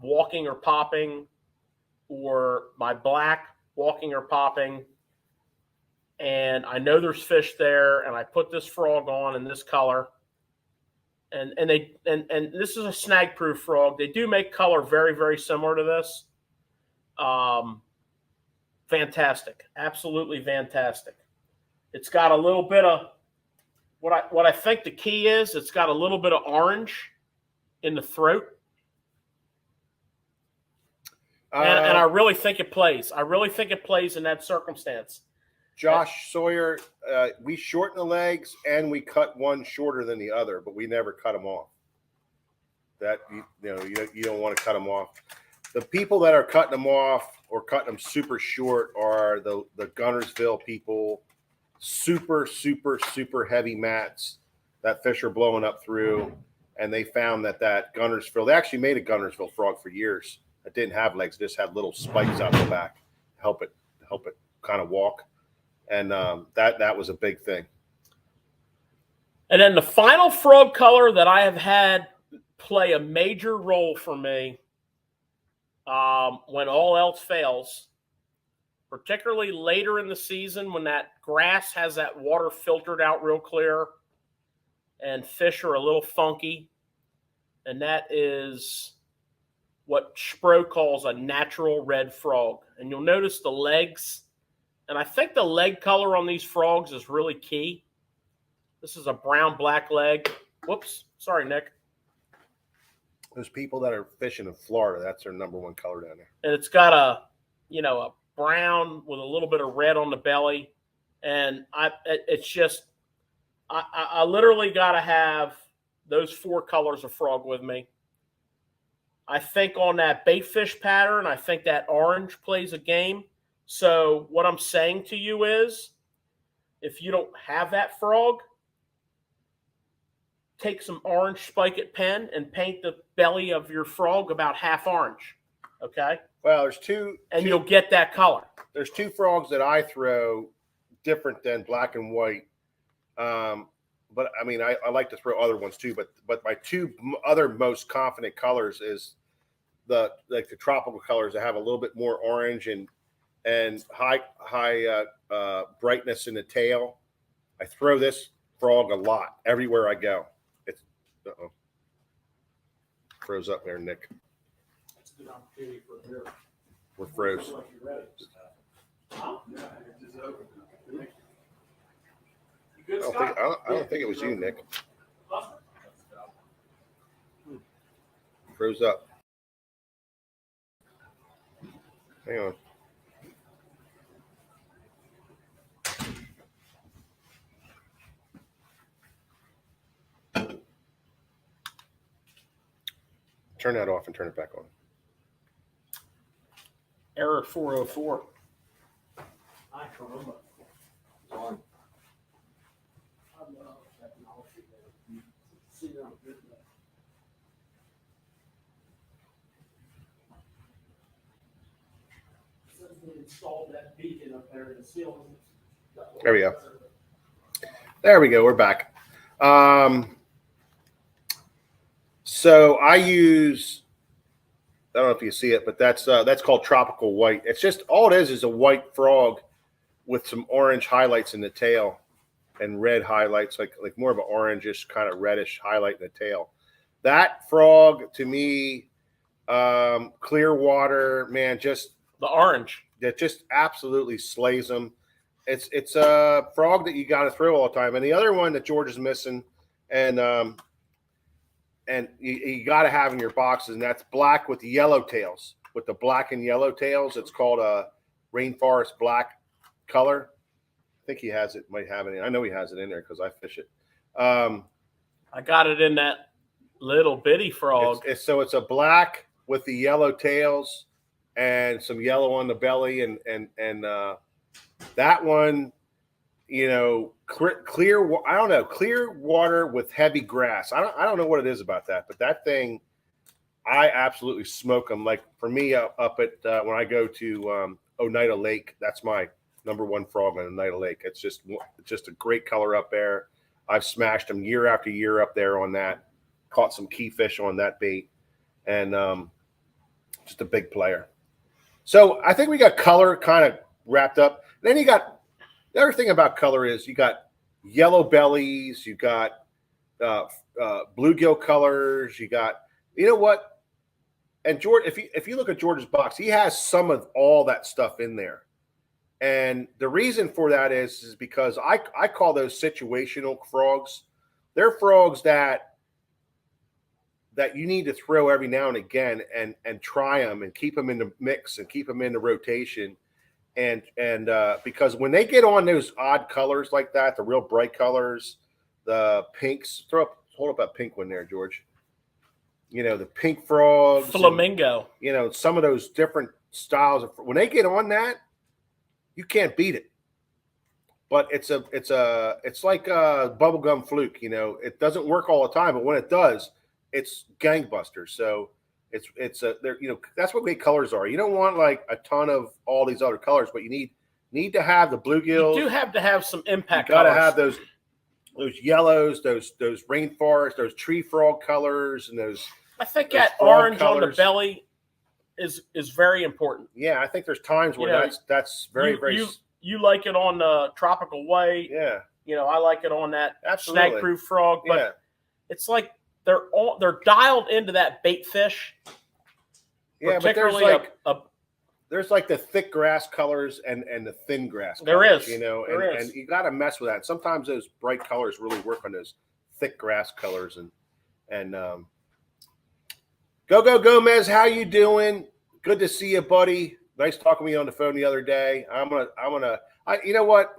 walking or popping, or my black walking or popping, and I know there's fish there, and I put this frog on in this color, and this is a snag-proof frog. They do make color very, very similar to this. Fantastic, absolutely fantastic. It's got a little bit of what I think the key is. It's got a little bit of orange in the throat. And I really think it plays. I really think it plays in that circumstance. Josh Sawyer, we shorten the legs and we cut one shorter than the other, but we never cut them off. That you don't want to cut them off. The people that are cutting them off or cutting them super short are the Gunnersville people. Super, super, super heavy mats that fish are blowing up through, and they found that Gunnersville. They actually made a Gunnersville frog for years. It didn't have legs; it just had little spikes out the back to help it kind of walk. And that was a big thing. And then the final frog color that I have had play a major role for me when all else fails, particularly later in the season when that grass has that water filtered out real clear and fish are a little funky, and that is what Spro calls a natural red frog. And you'll notice the legs. And I think the leg color on these frogs is really key. This is a brown-black leg. Whoops. Sorry, Nick. Those people that are fishing in Florida, that's their number one color down there. And it's got a brown with a little bit of red on the belly. And I literally got to have those 4 colors of frog with me. I think on that bait fish pattern, I think that orange plays a game. So what I'm saying to you is, if you don't have that frog, take some orange spike it pen and paint the belly of your frog about half orange. Okay? Well, there's two. And you'll get that color. There's 2 frogs that I throw different than black and white. But I mean, I like to throw other ones too. But my 2 other most confident colors is the tropical colors that have a little bit more orange and high brightness in the tail. I throw this frog a lot everywhere I go. It's froze up there, Nick. That's a good opportunity for a beer. We're froze. Huh? Yeah, it just opened. You good, I Scott? don't think it was you, Nick. Froze up. Hang on. Turn that off and turn it back on. Error 404. I remember. It's on. I love technology. See how good that. Since they installed that beacon up there in the ceiling. There we go. There we go. We're back. So I use, I don't know if you see it, but that's called tropical white. It's just, all it is a white frog with some orange highlights in the tail and red highlights, like more of an orangish kind of reddish highlight in the tail. That frog, to me, clear water, man, just The orange. that just absolutely slays them. It's a frog that you got to throw all the time. And the other one that George is missing, and you got to have in your boxes, and that's black with the yellow tails, with the black and yellow tails. It's called a rainforest black color. I think he has it, might have it. I know he has it in there because I fish it. I got it in that little bitty frog. So it's a black with the yellow tails and some yellow on the belly, and that one, clear. I don't know, clear water with heavy grass. I don't know what it is about that, but that thing, I absolutely smoke them. Like for me, up at when I go to Oneida Lake, that's my number one frog on Oneida Lake. It's just a great color up there. I've smashed them year after year up there on that caught some key fish on that bait, and just a big player. So I think we got color kind of wrapped up. Then you got the other thing about color is you got yellow bellies, you got bluegill colors, you got, you know what? And George, if you look at George's box, he has some of all that stuff in there. And the reason for that is because I call those situational frogs. They're frogs that you need to throw every now and again and try them and keep them in the mix and keep them in the rotation. And because when they get on those odd colors like that, the real bright colors, the pinks, hold up that pink one there, George. You know, the pink frogs, flamingo. And, you know, some of those different styles when they get on that, you can't beat it. But it's like a bubblegum fluke. You know, it doesn't work all the time, but when it does, it's gangbusters. So you know, that's what great colors are. You don't want like a ton of all these other colors, but you need to have the bluegills. You do have to have some impact. You got to colors. have those yellows, those rainforest, those tree frog colors, and those. I think those that orange colors on the belly is very important. Yeah, I think there's times where that's very. You like it on the tropical white. Yeah. You know, I like it on that Absolutely. snag-proof frog. But yeah. it's like they're dialed into that bait fish. Yeah, but there's like the thick grass colors and the thin grass colors. There is. You know, and you got to mess with that. Sometimes those bright colors really work on those thick grass colors. And Go Gomez, how you doing? Good to see you, buddy. Nice talking to you on the phone the other day. You know what?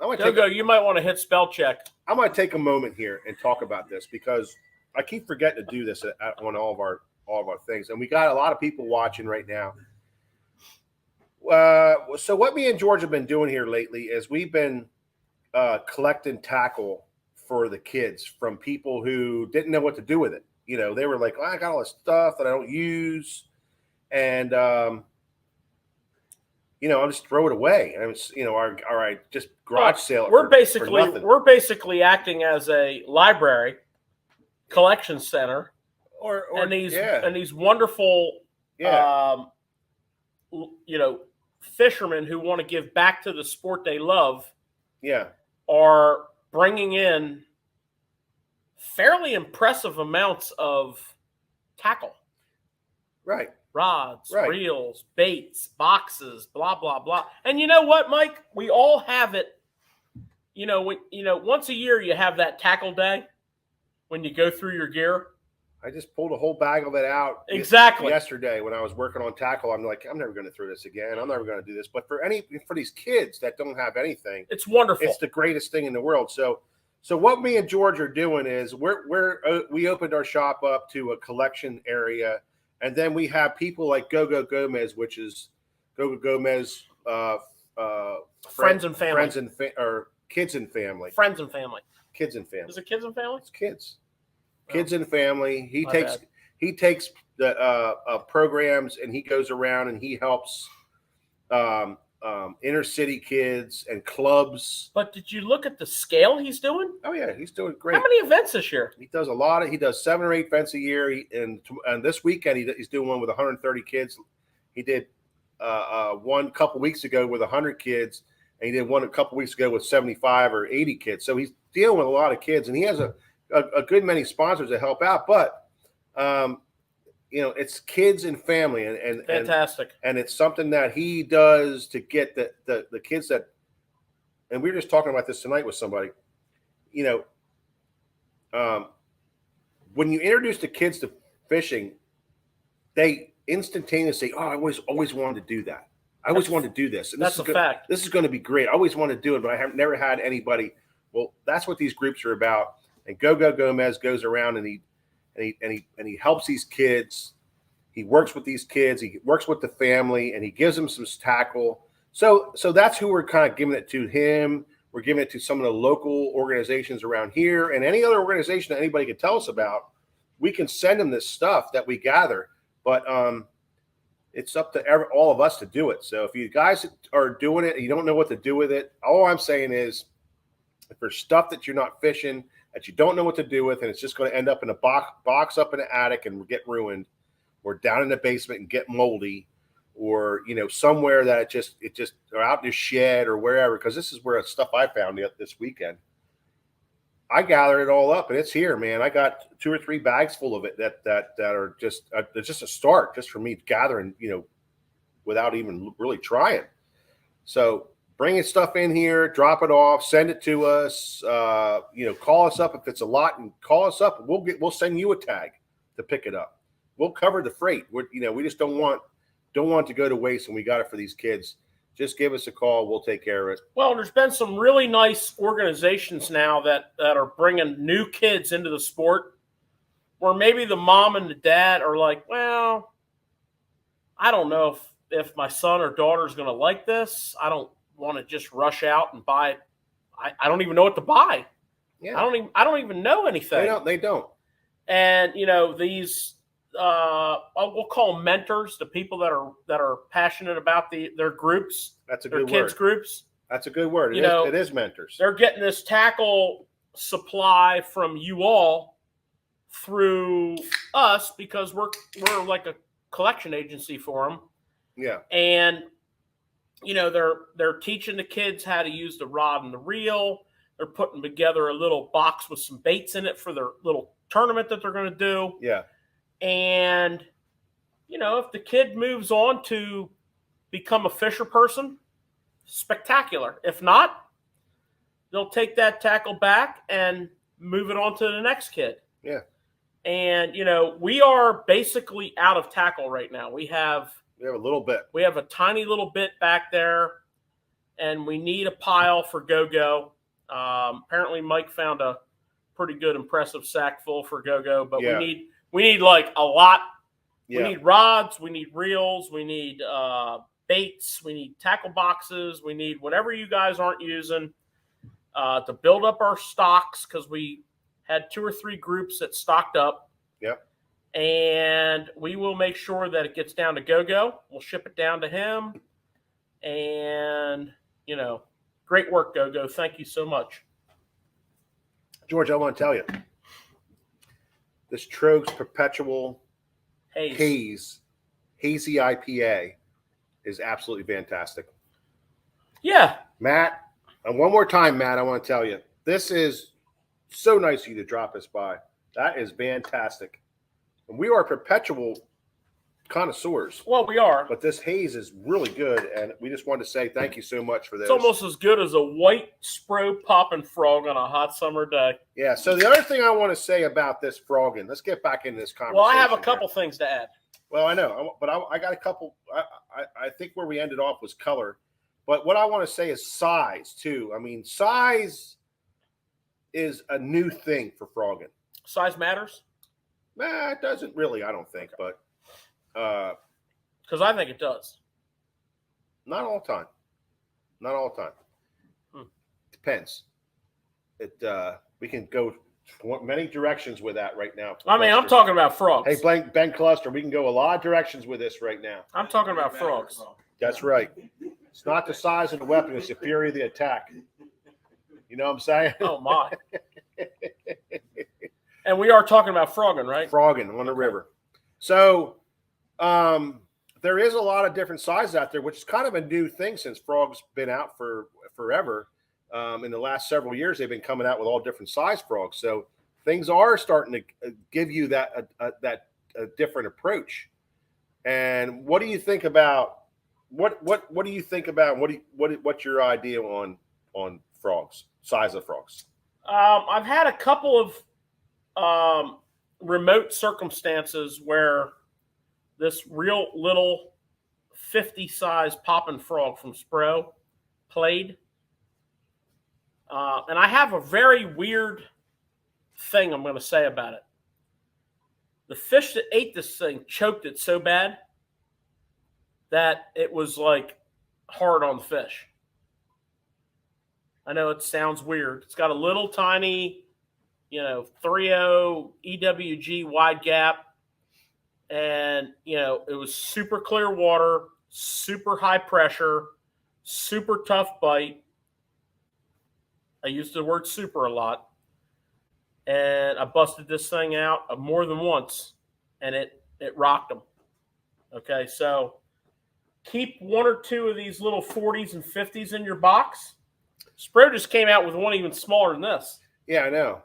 You might want to hit spell check. I'm gonna take a moment here and talk about this because I keep forgetting to do this on all of our things, and we got a lot of people watching right now. So what me and George have been doing here lately is we've been collecting tackle for the kids from people who didn't know what to do with it. You know, they were like, I got all this stuff that I don't use, and you know, I'll just throw it away. And it's, you know, all right, just garage sale it. We're basically acting as a library collection center, and these wonderful, you know, fishermen who want to give back to the sport they love. Yeah, are bringing in fairly impressive amounts of tackle. Right. Rods, reels, baits, boxes, blah, blah, blah. And you know what, Mike? We all have it. You know, once a year you have that tackle day when you go through your gear. I just pulled a whole bag of it out yesterday when I was working on tackle. I'm like, I'm never going to throw this again. I'm never going to do this. But for these kids that don't have anything, it's wonderful. It's the greatest thing in the world. So what me and George are doing is we opened our shop up to a collection area, and then we have people like Go Gomez, which is Go Gomez friends and family, kids and family, friends and family, kids and family. Is it kids and family? It's kids. Kids and family. He takes the programs and he goes around and he helps inner city kids and clubs. But did you look at the scale he's doing? Oh yeah, he's doing great. How many events this year? He does a lot. He does 7 or 8 events a year. And this weekend he's doing one with 130 kids. He did one a couple weeks ago with 100 kids, and he did one a couple weeks ago with 75 or 80 kids. So he's dealing with a lot of kids, and he has a good many sponsors to help out, but you know, it's kids and family, and fantastic, and it's something that he does to get the kids that. And we were just talking about this tonight with somebody. You know, when you introduce the kids to fishing, they instantaneously say, "Oh, I always wanted to do that. I always wanted to do this." And that's a fact. This is going to be great. I always wanted to do it, but I have never had anybody. Well, that's what these groups are about. And Go Gomez goes around and he helps these kids. He works with these kids. He works with the family, and he gives them some tackle. So that's who we're kind of giving it to him. We're giving it to some of the local organizations around here, and any other organization that anybody can tell us about. We can send them this stuff that we gather, but it's up to all of us to do it. So if you guys are doing it and you don't know what to do with it, all I'm saying is, if there's stuff that you're not fishing that you don't know what to do with, and it's just going to end up in a box up in the attic and get ruined, or down in the basement and get moldy, or somewhere that it just or out in the shed or wherever. Because this is where stuff I found this weekend. I gathered it all up, and it's here, man. I got 2 or 3 bags full of it that are just a start, just for me gathering, without even really trying. So bringing stuff in here, drop it off, send it to us. Call us up if it's a lot, and call us up. We'll send you a tag to pick it up. We'll cover the freight. We just don't want to go to waste, and we got it for these kids. Just give us a call. We'll take care of it. Well, there's been some really nice organizations now that are bringing new kids into the sport, where maybe the mom and the dad are like, well, I don't know if my son or daughter is going to like this. I don't want to just rush out and buy it. I don't even know what to buy. Yeah. I don't even know anything. They don't. And these we'll call them mentors, the people that are passionate about their groups. That's a their good kids' word. groups. That's a good word. It is mentors. They're getting this tackle supply from you all through us, because we're like a collection agency for them. Yeah. And they're teaching the kids how to use the rod and the reel. They're putting together a little box with some baits in it for their little tournament that they're going to do. Yeah. And if the kid moves on to become a fisher person, spectacular. If not, they'll take that tackle back and move it on to the next kid. Yeah. And we are basically out of tackle right now. We have a little bit. We have a tiny little bit back there, and we need a pile for go-go. Apparently Mike found a pretty good, impressive sack full for go-go, but we need like a lot. Yeah. We need rods, we need reels, we need baits, we need tackle boxes, we need whatever you guys aren't using to build up our stocks, because we had 2 or 3 groups that stocked up. Yep. And we will make sure that it gets down to go-go. We'll ship it down to him. And, great work, go-go. Thank you so much. George, I want to tell you, this Trogs Perpetual Hazy IPA is absolutely fantastic. Yeah. Matt, and one more time, Matt, I want to tell you, this is so nice of you to drop this by. That is fantastic. And we are perpetual connoisseurs. Well, we are. But this haze is really good, and we just wanted to say thank you so much for this. It's almost as good as a white Spro popping frog on a hot summer day. Yeah, so the other thing I want to say about this frogging, let's get back into this conversation. Well, I have a couple things to add. Well, I know, but I got a couple. I think where we ended off was color. But what I want to say is size, too. I mean, size is a new thing for frogging. Size matters? Nah, it doesn't really, I don't think, but because I think it does. Not all the time. Not all the time. Depends. We can go many directions with that right now. I mean, I'm talking about frogs. Hey, Ben Cluster, we can go a lot of directions with this right now. I'm talking about frogs. That's right. It's not the size of the weapon, it's the fury of the attack. You know what I'm saying? Oh, my. And we are talking about frogging, right? Frogging on the river. So there is a lot of different sizes out there, which is kind of a new thing since frog's been out for forever. In the last several years, they've been coming out with all different size frogs. So things are starting to give you that different approach. And what do you think about what do you think about what's your idea on frogs, size of frogs? I've had a couple of remote circumstances where this real little 50 size poppin' frog from Spro played. And I have a very weird thing I'm going to say about it. The fish that ate this thing choked it so bad that it was like hard on the fish. I know it sounds weird. It's got a little tiny, 3.0 EWG wide gap. And, it was super clear water, super high pressure, super tough bite. I use the word super a lot. and I busted this thing out more than once, and it rocked them. Okay, so keep 1 or 2 of these little 40s and 50s in your box. Spro just came out with one even smaller than this. Yeah, I know.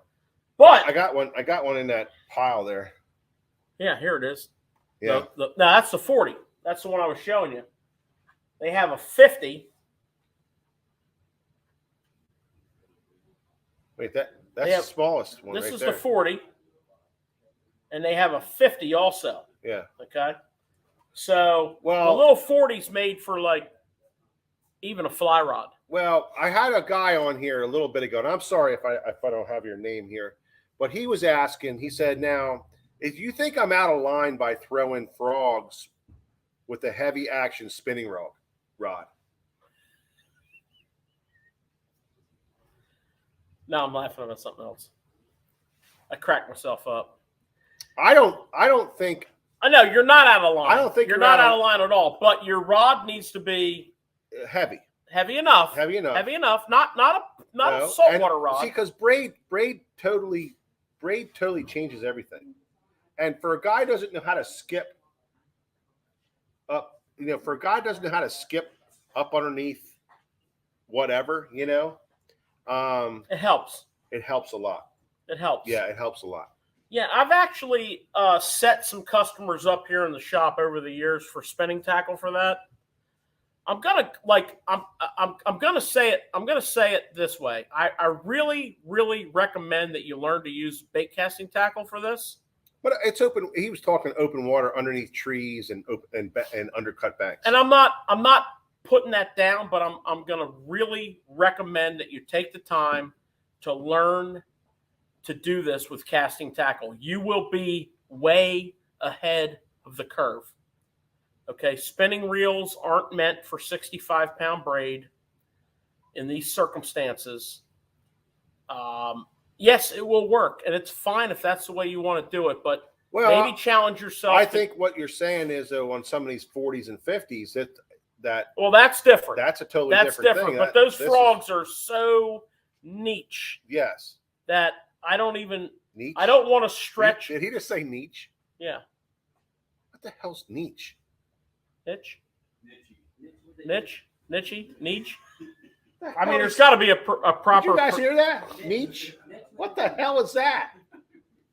But I got one in that pile there. yeah, here it is. Yeah. No, that's the 40. That's the one I was showing you. They have a 50. Wait, that's the smallest one. This right is there. the 40, and they have a 50 also. Yeah. Okay. So the Well, little 40's made for like even a fly rod. Well, I had a guy on here a little bit ago, and I'm sorry if I don't have your name here, but he was asking. He said, "Now, if you think I'm out of line by throwing frogs with a heavy action spinning rod." Now I'm laughing about something else. I cracked myself up. I don't think. I know you're not out of line. I don't think you're not out of line at all. But your rod needs to be heavy. Heavy enough. Heavy enough. Heavy enough. Not a saltwater rod. See, because braid totally changes everything. And for a guy who doesn't know how to skip up, for a guy who doesn't know how to skip up underneath whatever, it helps. It helps a lot. It helps. Yeah, it helps a lot. Yeah, I've actually set some customers up here in the shop over the years for spinning tackle for that. I'm gonna say it this way. I really, really recommend that you learn to use bait casting tackle for this. But it's open. He was talking open water underneath trees and undercut banks. And I'm not putting that down, but I'm gonna really recommend that you take the time to learn to do this with casting tackle. You will be way ahead of the curve. Okay, spinning reels aren't meant for 65-pound braid in these circumstances. Yes, it will work, and it's fine if that's the way you want to do it, but maybe challenge yourself. I think what you're saying is, though, on some of these 40s and 50s, well, that's different. That's a totally different thing. But those frogs are so niche. Yes. That I don't even niche? I don't want to stretch. Did he just say niche? Yeah. What the hell's niche? Niche? Niche? I mean, there's got to be a proper. Did you guys hear that? Niche? What the hell is that?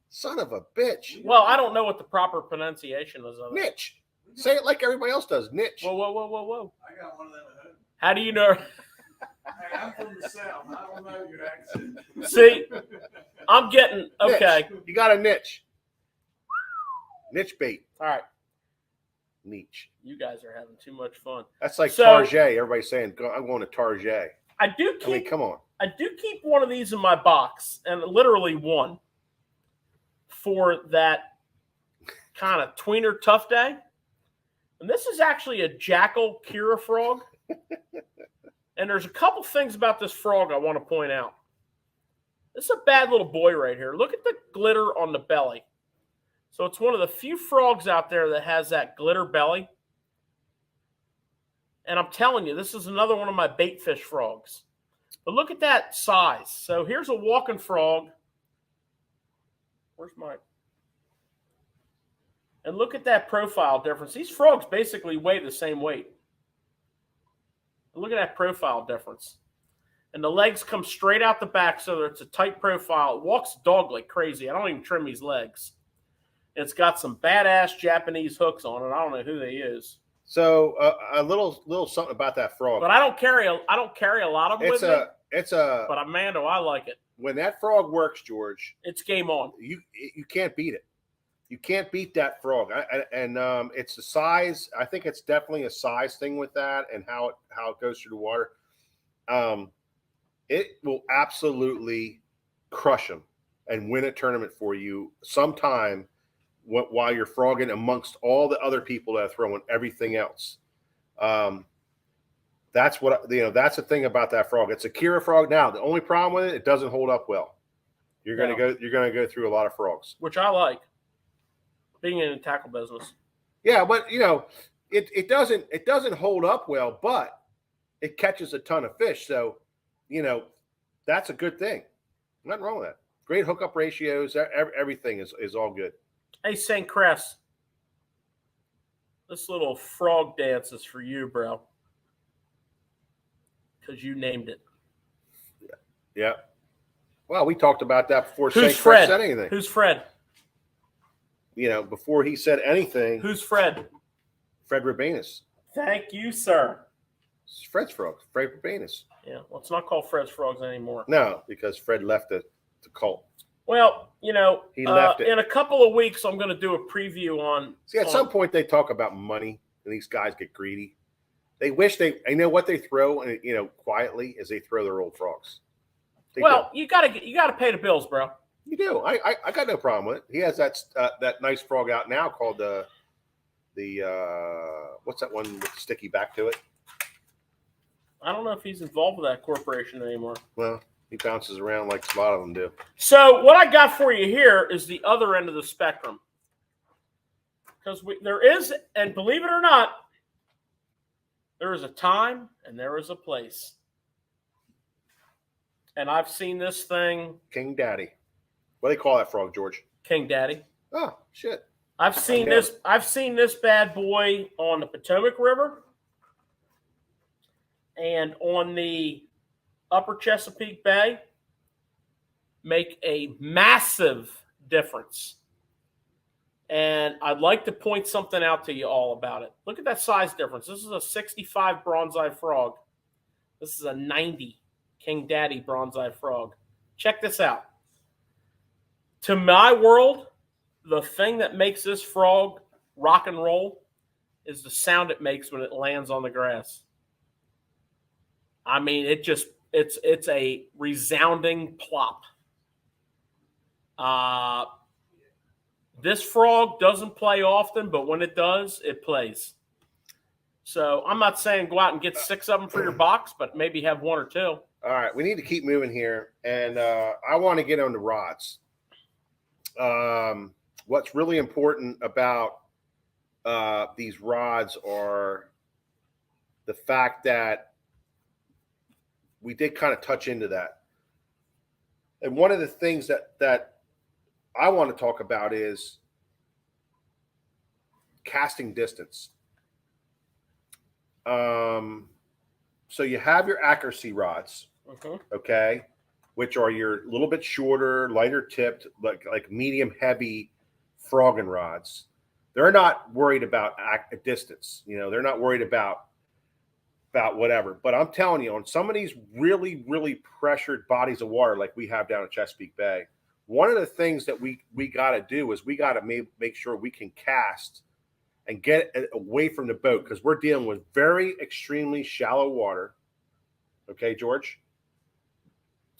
Son of a bitch. Well, I don't know what the proper pronunciation is of it. Niche. Say it like everybody else does. Niche. Whoa. I got one of them at home. How do you know? Hey, I'm from the South. I don't know your accent. See, I'm getting okay. Niche. You got a niche. Niche bait. All right. Niche. You guys are having too much fun. That's like Target. Everybody's saying, I'm going to Target. I mean, come on. I do keep one of these in my box, and literally one for that kind of tweener tough day. And this is actually a jackal Kira frog. And there's a couple things about this frog I want to point out. This is a bad little boy right here. Look at the glitter on the belly. So it's one of the few frogs out there that has that glitter belly. And I'm telling you, this is another one of my bait fish frogs. But look at that size. So here's a walking frog. Where's mine? And look at that profile difference. These frogs basically weigh the same weight. Look at that profile difference. And the legs come straight out the back so that it's a tight profile. It walks dog like crazy. I don't even trim these legs. And it's got some badass Japanese hooks on it. I don't know who they use. So a little something about that frog. But I don't carry a lot of them with me. But Amanda, I like it. When that frog works, George, it's game on. You can't beat it. You can't beat that frog. It's the size. I think it's definitely a size thing with that and how it goes through the water. It will absolutely crush them and win a tournament for you sometime while you're frogging amongst all the other people that are throwing everything else. That's what that's the thing about that frog. It's a Kira frog. Now the only problem with it doesn't hold up well. You're gonna go through a lot of frogs, which I like. Being in the tackle business. Yeah, but it doesn't hold up well, but it catches a ton of fish. So, that's a good thing. Nothing wrong with that. Great hookup ratios. Everything is all good. Hey, St. Cress, this little frog dance is for you, bro, because you named it. Yeah. Well, we talked about that before Who's St. Cress Fred? said anything. Who's Fred? Before he said anything. Who's Fred? Fred Urbanus. Thank you, sir. It's Fred's frog. Fred Urbanus. Yeah, let's not call Fred's frogs anymore. No, because Fred left the cult. Well, He left it. in a couple of weeks, I'm going to do a preview on. See, at some point they talk about money, and these guys get greedy. They wish I know what they throw, and quietly, is they throw their old frogs. You gotta pay the bills, bro. You do. I got no problem with it. He has that nice frog out now called the what's that one with the sticky back to it? I don't know if he's involved with that corporation anymore. Well, he bounces around like a lot of them do. So what I got for you here is the other end of the spectrum. Because there is, and believe it or not, there is a time and there is a place. And I've seen this thing. King Daddy. What do they call that frog, George? King Daddy. Oh, shit. I've seen this bad boy on the Potomac River and on the Upper Chesapeake Bay make a massive difference. And I'd like to point something out to you all about it. Look at that size difference. This is a 65 bronze-eye frog. This is a 90 King Daddy bronze-eye frog. Check this out. To my world, the thing that makes this frog rock and roll is the sound it makes when it lands on the grass. I mean, it's a resounding plop. This frog doesn't play often, but when it does, it plays. So I'm not saying go out and get 6 of them for your box, but maybe have 1 or 2. All right, we need to keep moving here, and I want to get on the rods. What's really important about these rods are the fact that we did kind of touch into that. And one of the things that I want to talk about is casting distance. So you have your accuracy rods, okay, which are your little bit shorter, lighter tipped, like medium heavy frogging rods. They're not worried about distance. They're not worried about whatever. But I'm telling you, on some of these really, really pressured bodies of water like we have down at Chesapeake Bay, one of the things that we got to do is we got to make sure we can cast and get it away from the boat, because we're dealing with very extremely shallow water. Okay, George?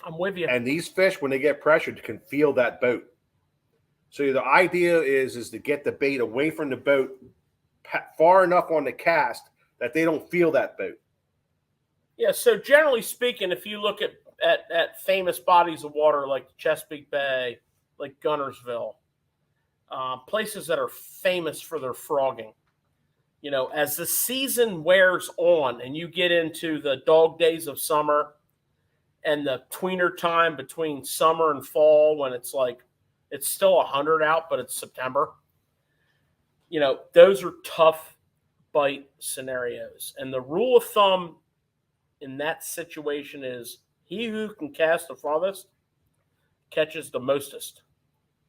I'm with you. And these fish, when they get pressured, can feel that boat. So the idea is to get the bait away from the boat far enough on the cast that they don't feel that boat. Yeah, so generally speaking, if you look at famous bodies of water like Chesapeake Bay, like Gunnersville, places that are famous for their frogging, as the season wears on and you get into the dog days of summer and the tweener time between summer and fall, when it's still 100 out, but it's September, those are tough bite scenarios. And the rule of thumb in that situation is he who can cast the farthest catches the mostest.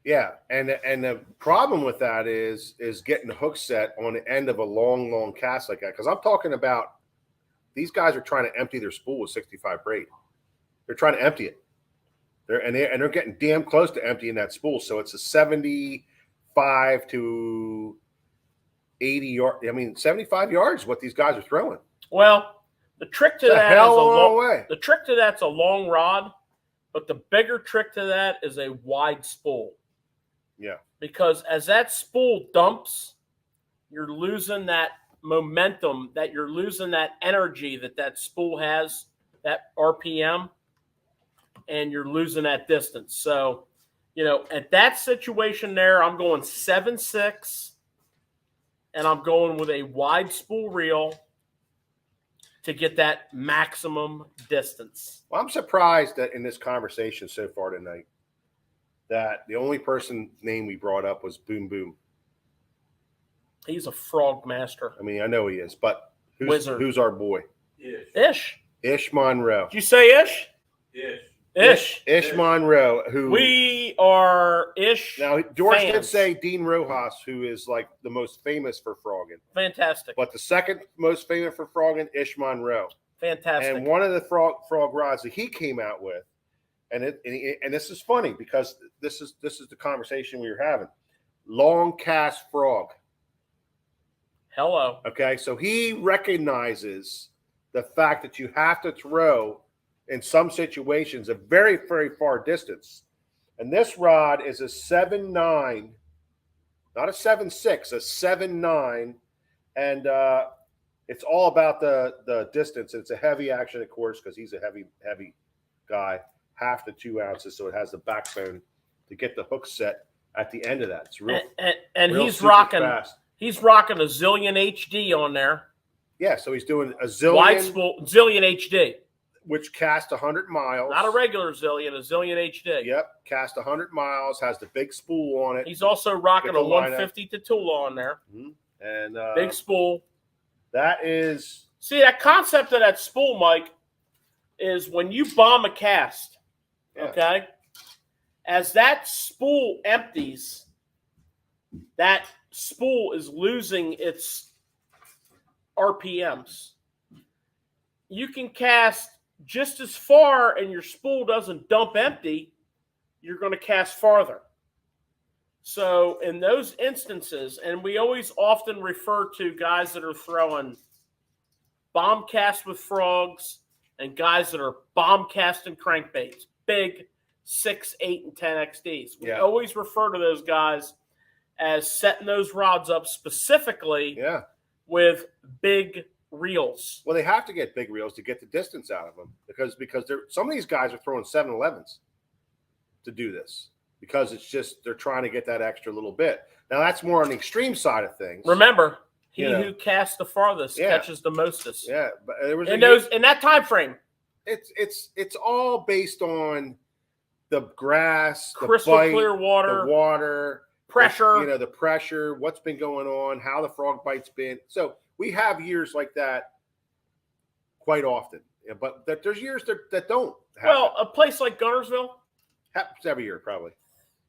Yeah, and the problem with that is getting the hook set on the end of a long cast like that. Because I'm talking about these guys are trying to empty their spool with 65 braid. They're trying to empty it. They're getting damn close to emptying that spool. So it's a 75 to 80 yard. 75 yards is what these guys are throwing. Well, the trick to that is way. The trick to that's a long rod, but the bigger trick to that is a wide spool. Yeah. Because as that spool dumps, you're losing that momentum, you're losing that energy that spool has, that RPM, and you're losing that distance. So, at that situation there, I'm going 7/6, and I'm going with a wide spool reel to get that maximum distance. Well, I'm surprised that in this conversation so far tonight, that the only person name we brought up was Boom Boom. He's a frog master. I mean, I know he is, but Wizard. who's our boy? Ish. Ish Monroe. Did you say Ish? Ish. Ish. Ish Monroe, who We are Ish. now George did fans. say Dean Rojas, who is like the most famous for frogging, Fantastic. but the second most famous for frogging, Ish Monroe. Fantastic. And one of the frog rods that he came out with, and this is funny because this is the conversation we were having. Long cast frog. Hello. Okay, so he recognizes the fact that you have to throw in some situations a very, very far distance. And this rod is a 7.9, not a 7.6, a 7.9. And it's all about the distance. It's a heavy action, of course, because he's a heavy guy, 1/2 to 2 ounces. So it has the backbone to get the hook set at the end of that. It's real. And real he's super rocking. fast. He's rocking a Zillion HD on there. Yeah, so he's doing a Wide zillion, spool Zillion HD. which cast 100 miles. Not a regular Zillion, a Zillion HD. Yep, cast 100 miles, has the big spool on it. He's also rocking Get the a 150 to Tula on there. And Big spool. that is, See, that concept of that spool, Mike, is when you bomb a cast, Yeah. okay, as that spool empties, that spool is losing its RPMs. You can cast just as far and your spool doesn't dump empty, you're going to cast farther. So in those instances, and we always often refer to guys that are throwing bomb cast with frogs and guys that are bomb casting crankbaits, big 6, 8, and 10 XDs. We Yeah. always refer to those guys as setting those rods up specifically yeah. with big reels. Well, they have to get big reels to get the distance out of them because some of these guys are throwing 7-11s to do this because it's just they're trying to get that extra little bit. Now that's more on the extreme side of things. Remember, he You know. who casts the farthest Yeah. catches the mostest. Yeah, but there was In that time frame, it's all based on the grass, crystal the bite, clear water, the water, pressure. the pressure, what's been going on, how the frog bite's been. So we have years like that quite often, yeah, but there's years that don't happen. Well, a place like Gunnersville, Happens every year, probably.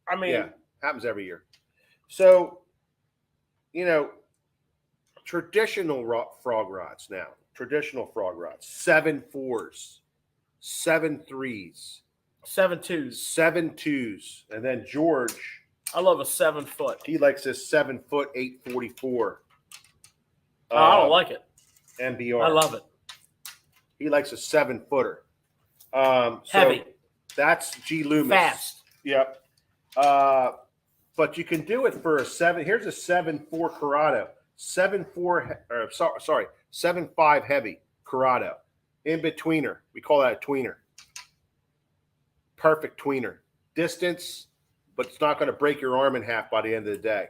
I mean, Yeah, happens every year. So, traditional frog rods now, 7.4s, 7.3s, 7.2s. 7.2s, and then George, I love a 7 foot. he likes this 7 foot 844. I don't like it. MBR. I love it. He likes a 7-footer. Heavy, That's G Loomis. fast. Yep. But you can do it for a 7. Here's a 7.4 Corrado. 7.5 heavy Corrado. In betweener. We call that a tweener. Perfect tweener. Distance, but it's not going to break your arm in half by the end of the day.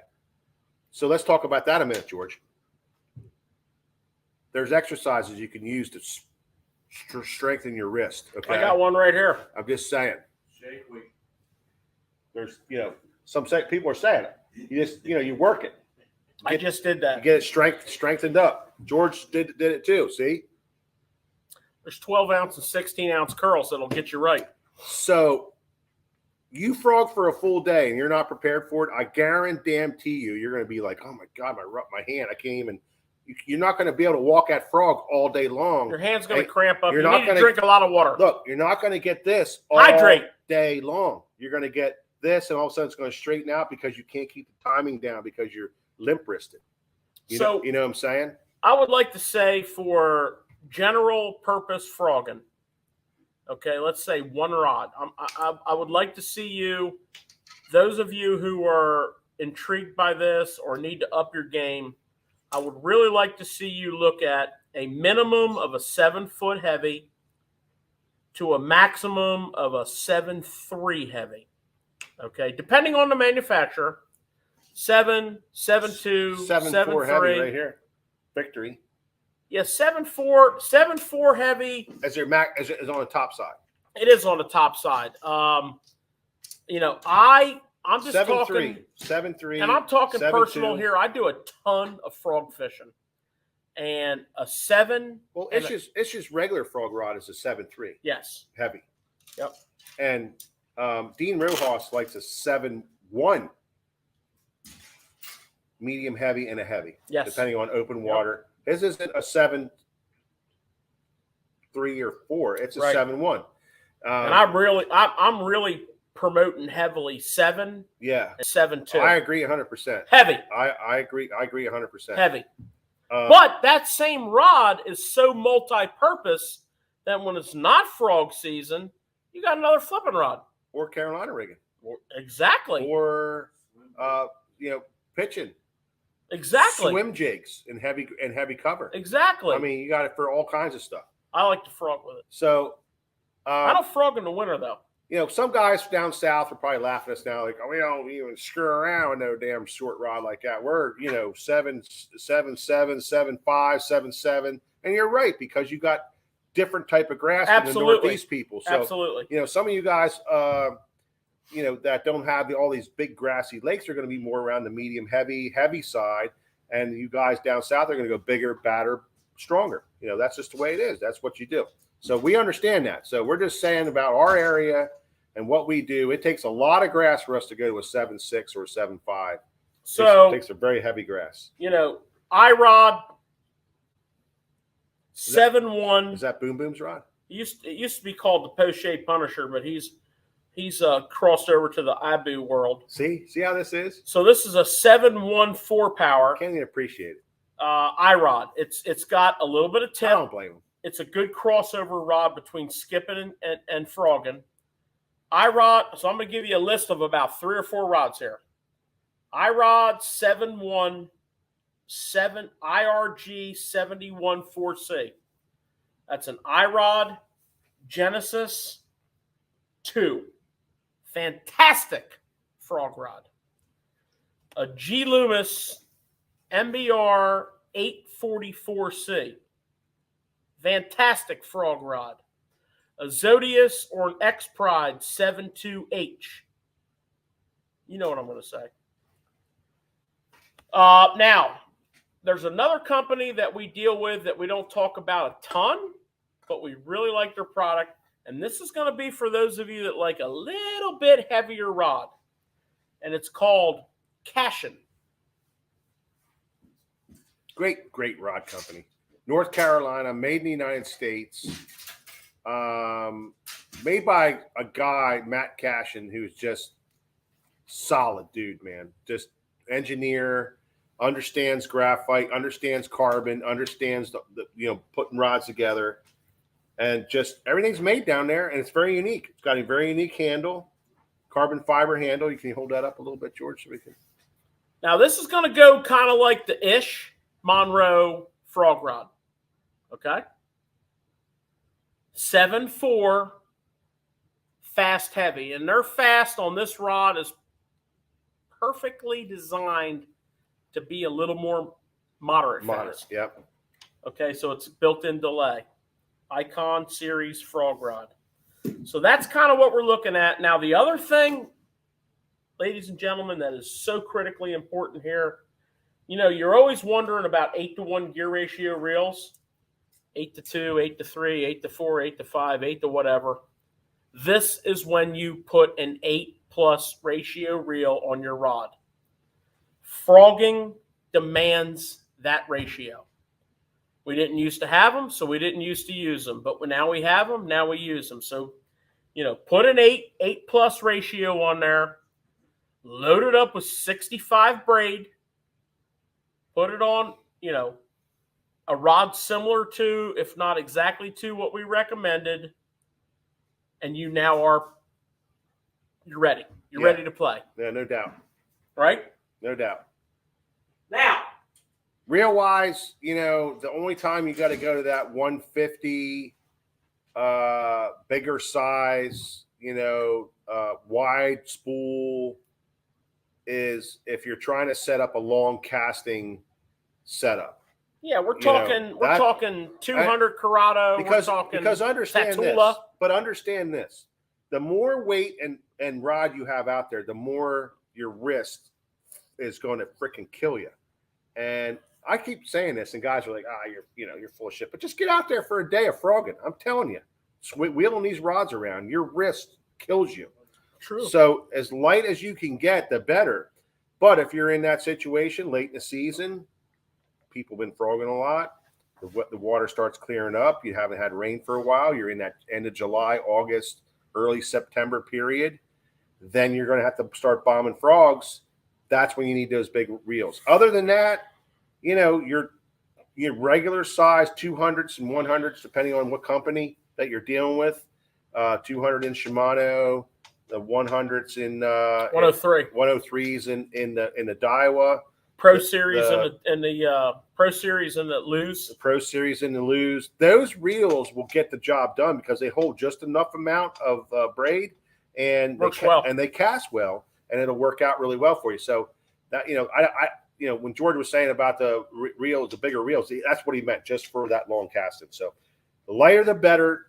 So let's talk about that a minute, George. There's exercises you can use to strengthen your wrist. Okay. I got one right here. I'm just saying. Shake week. There's, some people are saying it. You just, you work it. I just did that. You get it strengthened up. George did it too. See? There's 12 ounce and 16 ounce curls that'll get you right. So you frog for a full day and you're not prepared for it. I guarantee you're going to be like, oh my God, my hand, I can't even. You're not going to be able to walk that frog all day long. Your hand's going to Hey, cramp up. you're You not need to gonna- drink a lot of water. Look, you're not going to get this all Hydrate. day long. You're going to get this, and all of a sudden it's going to straighten out because you can't keep the timing down because you're limp wristed. You know what I'm saying? I would like to say for general purpose frogging, okay, let's say one rod. I would like to see you, those of you who are intrigued by this or need to up your game, I would really like to see you look at a minimum of a 7 foot heavy to a maximum of a 7.3 heavy. Okay, depending on the manufacturer, 7, 7.2, 7.4 heavy 7.3. right here. Victory. Yeah, 7.4 heavy. As on the top side. It is on the top side. I'm just 7.3, talking 7.3, and I'm talking 7.2. personal here. I do a ton of frog fishing, and a 7. Well, and it's just regular frog rod is a 7.3 yes, heavy. Yep. And Dean Rojas likes a 7.1 medium heavy and a heavy. Yes. Depending on open water. His isn't a 7.3 or 4. It's a 7.1. And I'm really promoting heavily 7. Yeah. And 7.2. I agree 100%. Heavy. I agree 100%. Heavy. But that same rod is so multi-purpose that when it's not frog season, you got another flipping rod. Or Carolina rigging. Exactly. Or pitching. Exactly. Swim jigs and heavy cover. Exactly. I mean, you got it for all kinds of stuff. I like to frog with it. So I don't frog in the winter though. Some guys down south are probably laughing at us now, like, oh, we don't even screw around with no damn short rod like that. We're 7.7, 7.5, 7.7, and you're right, because you got different type of grass than the Northeast people. So absolutely. Some of you guys that don't have all these big grassy lakes are going to be more around the medium heavy side, and you guys down south are going to go bigger, badder, stronger. That's just the way it is. That's what you do. So we understand that. So we're just saying about our area and what we do. It takes a lot of grass for us to go to a 7.6 or a 7.5. So it takes a very heavy grass. iRod 7.1. Is that Boom Boom's rod? It used to be called the Poche Punisher, but he's crossed over to the Ibu world. See how this is? So this is a 7.1 4-power. Can't even appreciate it. iRod. It's got a little bit of tip. I don't blame him. It's a good crossover rod between skipping and frogging. iRod. So I'm going to give you a list of about 3 or 4 rods here. iRod 7.1 IRG 71 4C. That's an iRod Genesis 2. Fantastic frog rod. A G Loomis MBR 844C. Fantastic frog rod. A Zodius or an X Pride 72H. You know what I'm going to say. Now, there's another company that we deal with that we don't talk about a ton, but we really like their product. And this is going to be for those of you that like a little bit heavier rod. And it's called Cashin. Great rod company. North Carolina, made in the United States. Made by a guy, Matt Cashin, who's just solid dude, man. Just engineer, understands graphite, understands carbon, understands the putting rods together. And just everything's made down there, and it's very unique. It's got a very unique handle, carbon fiber handle. You can hold that up a little bit, George, so we can. Now this is going to go kind of like the Ish Monroe frog rod. Okay. 7.4 fast heavy, and their fast on this rod is perfectly designed to be a little more moderate fast. Yep. Okay, so it's built-in delay. Icon Series frog rod. So that's kind of what we're looking at. Now, the other thing, ladies and gentlemen, that is so critically important here, you're always wondering about 8-to-1 gear ratio reels, 8-to-2, 8-to-3, 8-to-4, 8-to-5, 8 to whatever. This is when you put an 8+ ratio reel on your rod. Frogging demands that ratio. We didn't used to have them, so we didn't used to use them. But now we have them, now we use them. So, put an 8+ ratio on there, load it up with 65 braid, put it on, a rod similar to, if not exactly to what we recommended, and you're ready. You're ready to play. Yeah, no doubt. Right? No doubt. Now, reel wise, the only time you got to go to that 150, bigger size, wide spool is if you're trying to set up a long casting setup. Yeah, we're talking 200 Corrado. Because we're talking understand Tatula. this. But understand this. the more weight and rod you have out there, the more your wrist is going to freaking kill you. And I keep saying this, and guys are like, you're full of shit. But just get out there for a day of frogging. I'm telling you, wheeling these rods around, your wrist kills you. True. So as light as you can get, the better. But if you're in that situation late in the season, people have been frogging a lot. The water starts clearing up. You haven't had rain for a while. You're in that end of July, August, early September period. Then you're going to have to start bombing frogs. That's when you need those big reels. Other than that, your regular size 200s and 100s, depending on what company that you're dealing with, 200 in Shimano, the 100s in 103s in the Daiwa, Pro Series and the Pro Series and the Lose. The Pro Series and the Lose. Those reels will get the job done because they hold just enough amount of braid and they cast well, and it'll work out really well for you. So that when George was saying about the reels, the bigger reels, that's what he meant, just for that long casting. So the lighter the better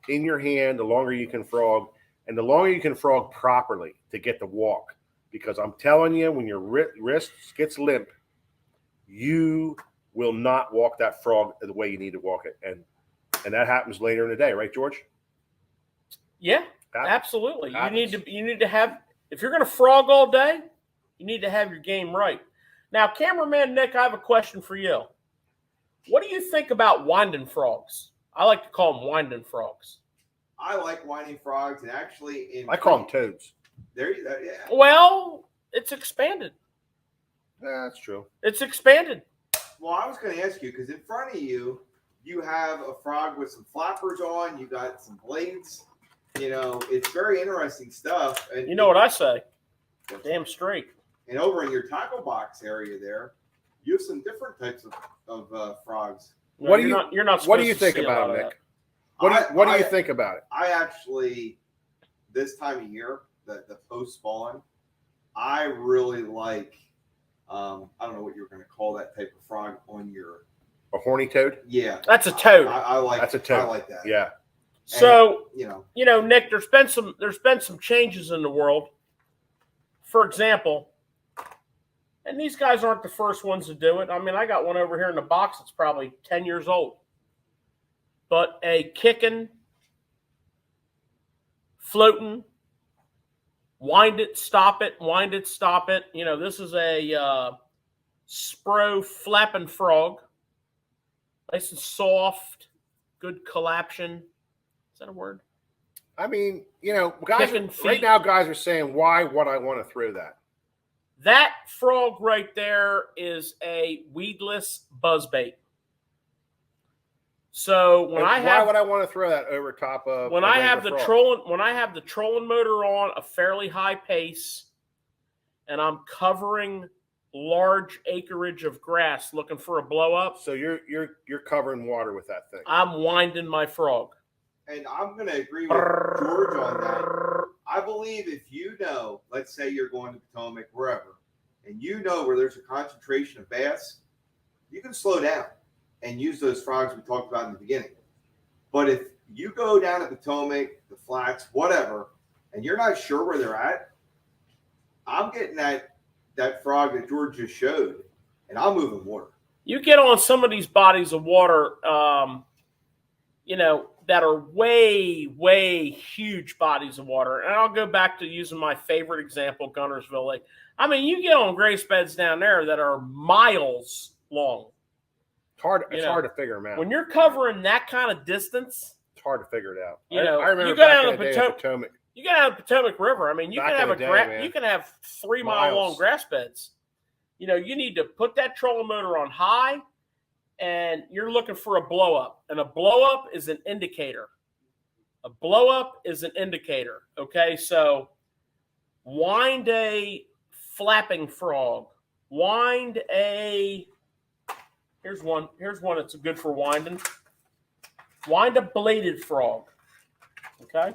in your hand, the longer you can frog, and the longer you can frog properly to get the walk. Because I'm telling you, when your wrist gets limp, you will not walk that frog the way you need to walk it, and that happens later in the day, right, George? Yeah, absolutely. You need to have, if you're going to frog all day, you need to have your game right. Now, cameraman Nick, I have a question for you. What do you think about winding frogs? I like to call them winding frogs. I like winding frogs, and actually, I call them toads. There you go. Yeah. Well, it's expanded. Yeah, that's true. It's expanded. Well, I was going to ask you, because in front of you, you have a frog with some flappers on. You got some blades. It's very interesting stuff. And you know what I say? Damn straight. And over in your tackle box area there, you have some different types of frogs. No, you're not. What do you think about it, Nick? What do you think about it? I actually, this time of year, the post spawn, I really like. I don't know what you're going to call that type of frog on your. A horny toad? Yeah, that's a toad. I like. That's a toad. I like that. Yeah. So Nick, there's been some changes in the world. For example, and these guys aren't the first ones to do it. I mean, I got one over here in the box that's probably 10 years old. But a kicking, floating, wind it, stop it, wind it, stop it. This is a Spro flapping frog. Nice and soft, good collapsion. Is that a word? I mean, guys right now, guys are saying, why would I want to throw that? That frog right there is a weedless buzzbait. So why would I want to throw that over top of when I have the trolling motor on a fairly high pace, and I'm covering large acreage of grass looking for a blow up? So you're covering water with that thing. I'm winding my frog. And I'm going to agree with George on that. I believe if let's say you're going to Potomac, wherever, and where there's a concentration of bass, you can slow down and use those frogs we talked about in the beginning. But if you go down to Potomac, the flats, whatever, and you're not sure where they're at, I'm getting that frog that George just showed, and I'm moving water. You get on some of these bodies of water, that are way, way huge bodies of water. And I'll go back to using my favorite example, Gunnersville Lake. I mean, you get on grace beds down there that are miles long. It's hard to figure them out. When you're covering that kind of distance, it's hard to figure it out. I remember you go down the Potomac. You get out of the Potomac River. I mean, you can have 3 mile long grass beds. You need to put that trolling motor on high, and you're looking for a blow up. And a blow up is an indicator. A blow up is an indicator. Okay, so wind a flapping frog. Wind a. Here's one that's good for winding. Wind a bladed frog. Okay.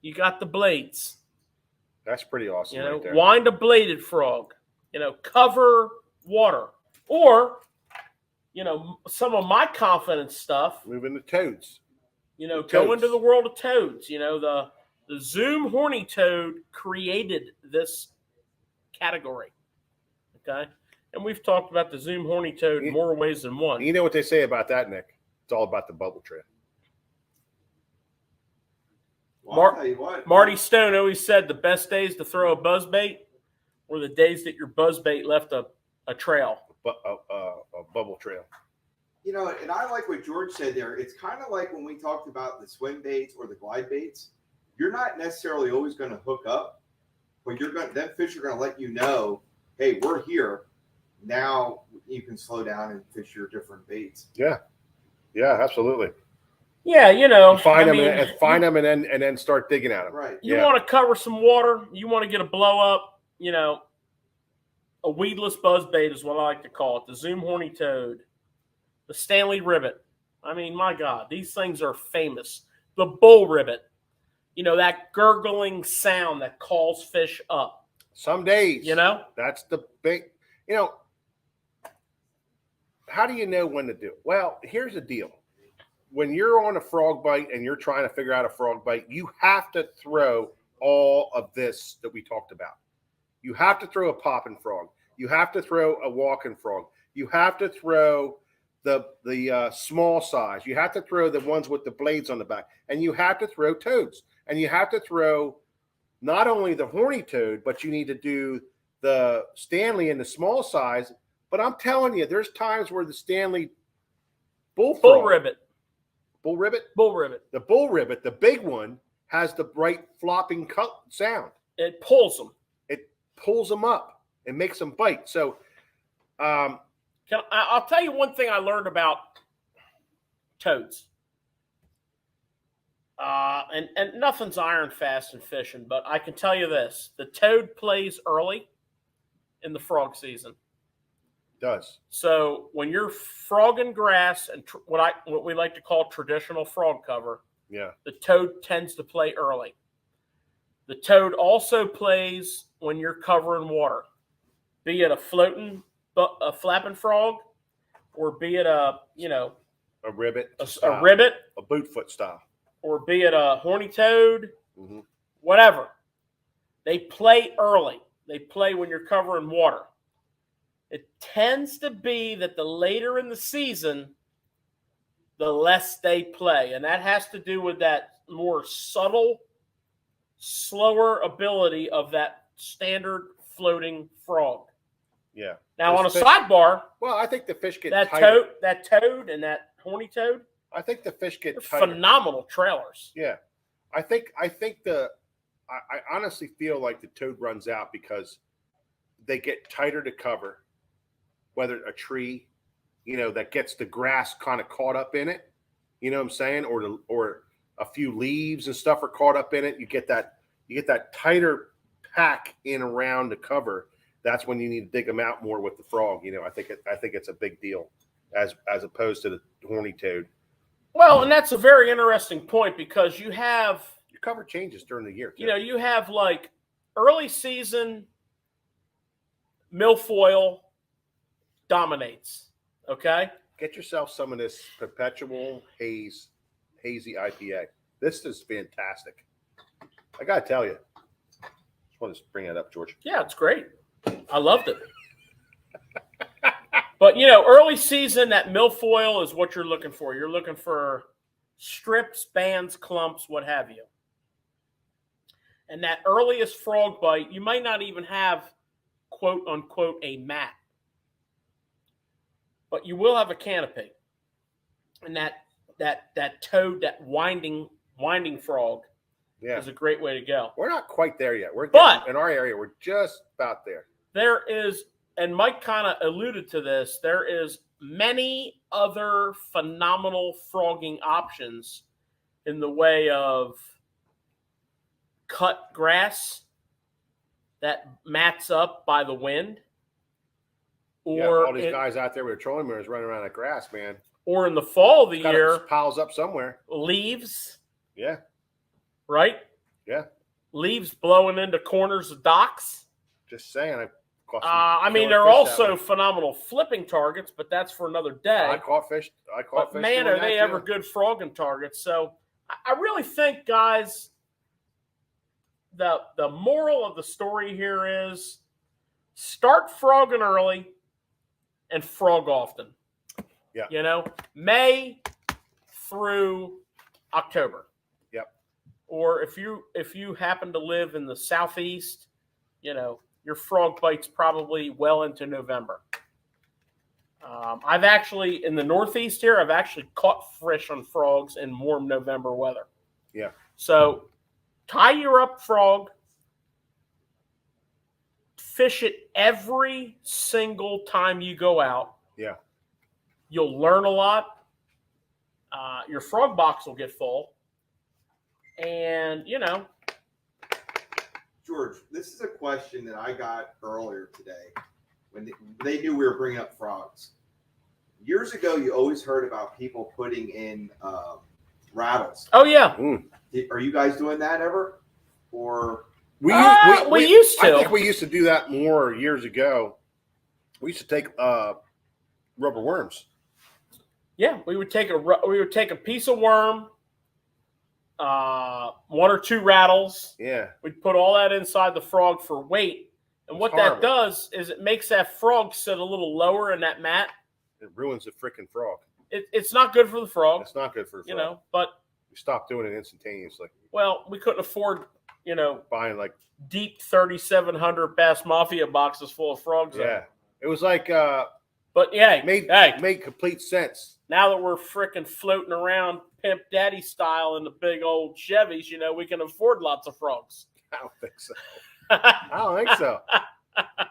You got the blades. That's pretty awesome. Right there. Wind a bladed frog. Cover water. Or, some of my confidence stuff. Moving the toads. Go Toads. into the world of toads. The Zoom horny toad created this category. Okay, and we've talked about the Zoom horny toad in more ways than one. You know what they say about that, Nick? It's all about the bubble trail. Well, I'll tell you what, Marty Stone always said the best days to throw a buzzbait were the days that your buzzbait left a trail. A bubble trail. And I like what George said there. It's kind of like when we talked about the swim baits or the glide baits. You're not necessarily always going to hook up, but them fish are going to let you know, hey, we're here. Now you can slow down and fish your different baits. Yeah, absolutely. Yeah, Find them and then start digging at them. Right. You want to cover some water. You want to get a blow up. A weedless buzzbait is what I like to call it. The Zoom horny toad, the Stanley ribbit. I mean, my God, these things are famous. The bull ribbit. That gurgling sound that calls fish up. Some days. That's the big. How do you know when to do it? Well, here's the deal. When you're on a frog bite and you're trying to figure out a frog bite, you have to throw all of this that we talked about. You have to throw a popping frog. You have to throw a walking frog. You have to throw the small size. You have to throw the ones with the blades on the back. And you have to throw toads. And you have to throw not only the horny toad, but you need to do the Stanley in the small size. But I'm telling you, there's times where the Stanley bull ribbit, the bull ribbit, the big one, has the bright flopping sound. It pulls them. It pulls them up and makes them bite. So, I'll tell you one thing I learned about toads. And nothing's iron fast in fishing, but I can tell you this: the toad plays early in the frog season. Does. So when you're frogging grass and what we like to call traditional frog cover, the toad tends to play early. The toad also plays when you're covering water, be it a flapping frog, or be it a ribbit, a ribbit, a bootfoot style, or be it a horny toad, whatever. They play early. They play when you're covering water. It tends to be that the later in the season, the less they play. And that has to do with that more subtle, slower ability of that standard floating frog. Yeah. Now, on a sidebar, well, I think the fish get that tighter. that toad and that horny toad, I think the fish get tighter. Phenomenal trailers. Yeah. I honestly feel like the toad runs out because they get tighter to cover. Whether a tree, that gets the grass kind of caught up in it, you know what I'm saying? Or a few leaves and stuff are caught up in it. You get that tighter pack in around the cover. That's when you need to dig them out more with the frog. I think it's a big deal as opposed to the horny toad. Well, and that's a very interesting point because you have your cover changes during the year. Too. You have like early season milfoil dominates. Okay, get yourself some of this perpetual hazy IPA. This is fantastic. I gotta tell you. Just want to bring that up, George. Yeah, it's great. I loved it. But early season, that milfoil is what you're looking for. You're looking for strips, bands, clumps, what have you. And that earliest frog bite, you might not even have quote unquote a mat. But you will have a canopy. And that toad, that winding frog is a great way to go. We're not quite there yet. In our area, we're just about there. There is, and Mike kind of alluded to this, there is many other phenomenal frogging options in the way of cut grass that mats up by the wind. Or all these guys out there with trolling mirrors running around that grass, man. Or in the fall of the year, piles up somewhere. Leaves. Yeah. Right? Yeah. Leaves blowing into corners of docks. Just saying. They're also phenomenal flipping targets, but that's for another day. I caught fish. Man, are they ever good frogging targets? So I really think, guys, the moral of the story here is start frogging early and frog often. Yeah. You know, May through October. Yep. Or if you happen to live in the southeast, you know, your frog bite's probably well into November. I've actually, in the Northeast here, I've actually caught fish on frogs in warm November weather. Yeah. So tie your up frog, fish it every single time you go out. Yeah. You'll learn a lot. Your frog box will get full. And, you know. George, this is a question that I got earlier today when they knew we were bringing up frogs. Years ago, you always heard about people putting in rattles. Oh, yeah. Are you guys doing that ever? Or we used to. I think we used to do that more years ago. We used to take rubber worms. Yeah, we would take a piece of worm, one or two rattles. Yeah. We'd put all that inside the frog for weight. And what that does is it makes that frog sit a little lower in that mat. It ruins the freaking frog. It's not good for the frog. It's not good for the frog. You know, but we stopped doing it instantaneously. Well, we couldn't afford, you know, buying like deep 3,700 Bass Mafia boxes full of frogs. Yeah. It was like but yeah, made complete sense. Now that we're freaking floating around Pimp Daddy style in the big old Chevys, you know, we can afford lots of frogs. I don't think so. I don't think so.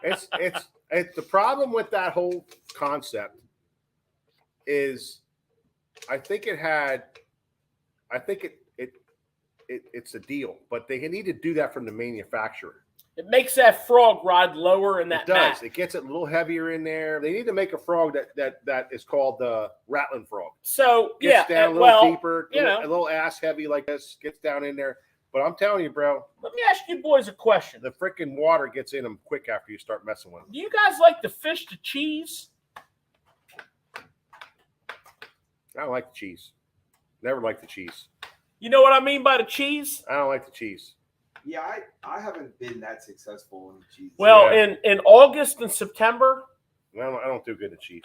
It's the problem with that whole concept is I think it's a deal, but they need to do that from the manufacturer. It makes that frog ride lower in that It does. mat. It gets it a little heavier in there. They need to make a frog that is called the rattling frog. So Gets down a little deeper, you know, a little ass heavy like this, gets down in there. But I'm telling you, bro. Let me ask you boys a question. The freaking water gets in them quick after you start messing with them. Do you guys like to fish the cheese? I don't like the cheese. Never liked the cheese. You know what I mean by the cheese? I don't like the cheese. Yeah, I haven't been that successful in cheese. Well, in August and September, I don't do good at cheese.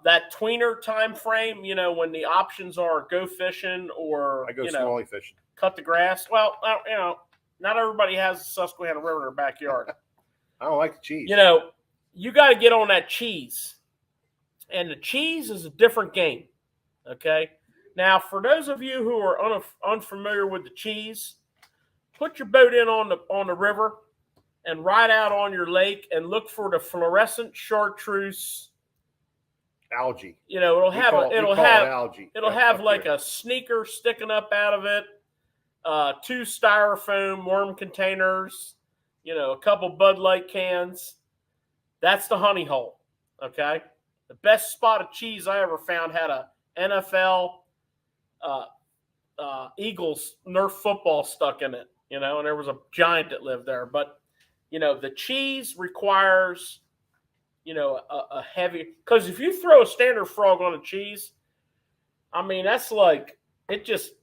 that tweener time frame, you know, when the options are go fishing or I go smallie fishing. Cut the grass. Well, you know, not everybody has the Susquehanna River in their backyard. I don't like the cheese. You know, you got to get on that cheese. And the cheese is a different game. Okay? Now, for those of you who are unfamiliar with the cheese, put your boat in on the river and ride out on your lake and look for the fluorescent chartreuse algae. You know, it'll have algae. It'll have like a sneaker sticking up out of it, 2 styrofoam worm containers, you know, a couple Bud Light cans. That's the honey hole. Okay, the best spot of cheese I ever found had a NFL Eagles Nerf football stuck in it. You know, and there was a giant that lived there. But you know, the cheese requires, you know, a heavy, because if you throw a standard frog on a cheese, I mean, that's like it just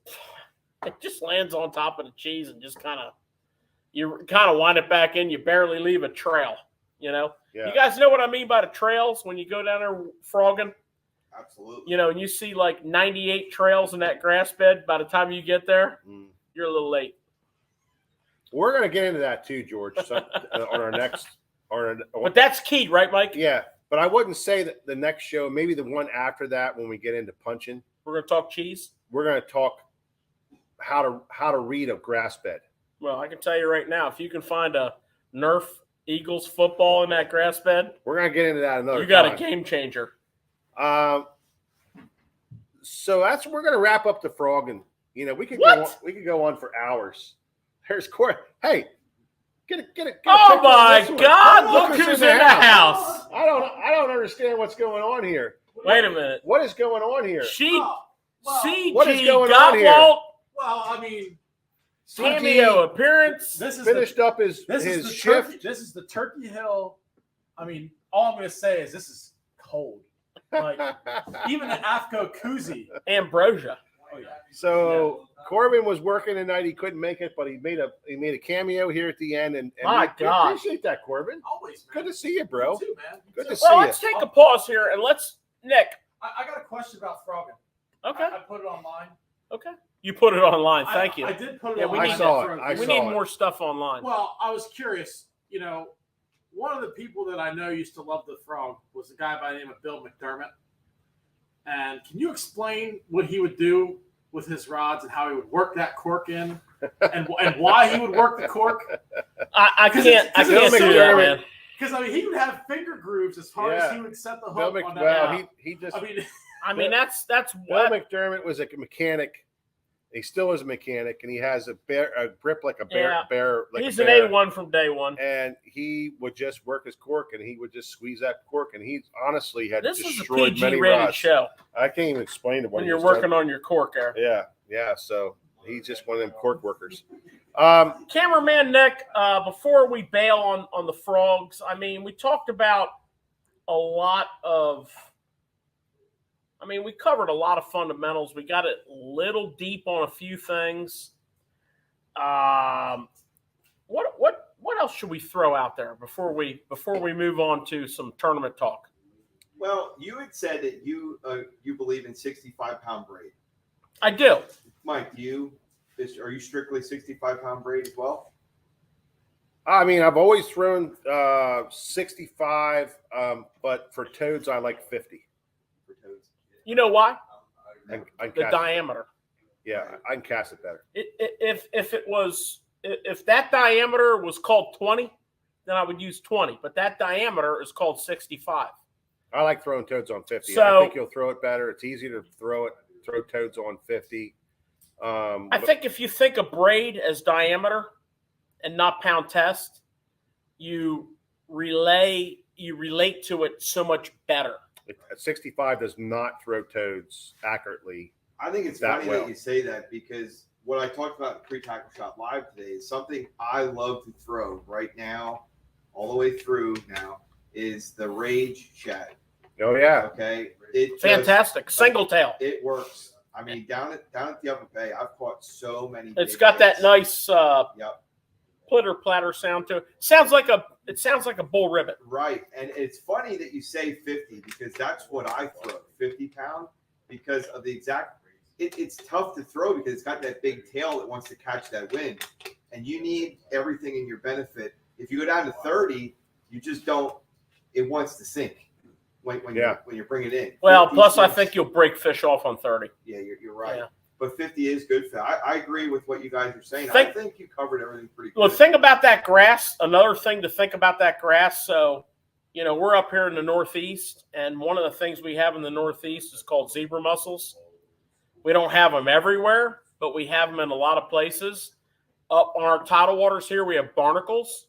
lands on top of the cheese and just you wind it back in. You barely leave a trail. You know, You guys know what I mean by the trails when you go down there frogging. Absolutely. You know, and you see like 98 trails in that grass bed. By the time you get there, you're a little late. We're going to get into that too, George, on our next. But that's key, right, Mike? Yeah, but I wouldn't say that the next show, maybe the one after that when we get into punching. We're going to talk cheese? We're going to talk how to read a grass bed. Well, I can tell you right now, if you can find a Nerf Eagles football in that grass bed. We're going to get into that another time. You got a game changer. So we're going to wrap up the frog, and you know we could go on for hours. There's Corey. Hey, get it. Oh my God! Look who's in the house. I don't understand what's going on here. Wait a minute. What is going on here? CG what is going on here? Well, I mean, cameo appearance. This is finished up his shift. This is the Turkey Hill. I mean, all I'm going to say is this is cold. Like even the AFCO koozie, ambrosia. So Corbin was working tonight. He couldn't make it, but he made a cameo here at the end. And My we God. appreciate that, Corbin. Always, man. Good to see you, bro. You too, man. You Good too. to see Well, you. let's take a pause here and Nick. I got a question about Froggy. Okay. I put it online. Okay. You put it online. Thank you. I did put it Yeah, online. we need I saw it. for- we saw need it. more stuff online. Well, I was curious. You know, one of the people that I know used to love the frog was a guy by the name of Bill McDermott. And can you explain what he would do with his rods and how he would work that cork in, and why he would work the cork? I can't Bill see that, McDermott- man. Because I mean, he would have finger grooves as far as he would set the hook on that. Well, he just I mean, that's Bill what McDermott was a mechanic. He still is a mechanic, and he has a grip like a bear. Yeah. Like he's a an bear. A1 from day one. And he would just work his cork, and he would just squeeze that cork, and he honestly had This is a destroyed many PG rated rods. show I can't even explain it when you're working on your cork there. Yeah. So he's just one of them cork workers. Cameraman Nick, before we bail on the frogs, I mean, we talked about a lot of. I mean, we covered a lot of fundamentals. We got a little deep on a few things. What else should we throw out there before we move on to some tournament talk? Well, you had said that you believe in 65-pound braid. I do. Mike, are you strictly 65-pound braid as well? I mean, I've always thrown 65, but for toads, I like 50. For toads? You know why? I can The cast diameter. Yeah, I can cast it better. If that diameter was called 20, then I would use 20. But that diameter is called 65. I like throwing toads on 50. So- I think you'll throw it better. It's easy to throw toads on 50. I think if you think of braid as diameter and not pound test, you relate to it so much better. 65 does not throw toads accurately. I think it's That funny well. that you say that because what I talked about in Pre-Tackle Shot Live today is something I love to throw right now, all the way through now, is the Rage Shad. Oh yeah, Okay, it Fantastic. Single tail. It works. I mean, down at the Upper Bay, I've caught so many. It's big got that hits. nice Yep. plitter platter sound to it. It sounds like a bull ribbit. Right, and it's funny that you say 50 because that's what I throw, 50-pound, because of the exact. It's tough to throw because it's got that big tail that wants to catch that wind, and you need everything in your benefit. If you go down to 30, you just don't. It wants to sink when you bring it in. Well, 50 plus I sinks. think you'll break fish off on 30. Yeah, you're right. Yeah. But 50 is good for that. I agree with what you guys are saying. Think- I think you covered everything pretty good. Well, think about that grass. Another thing to think about that grass. So, we're up here in the Northeast, and one of the things we have in the Northeast is called zebra mussels. We don't have them everywhere, but we have them in a lot of places. Up on our tidal waters here, we have barnacles.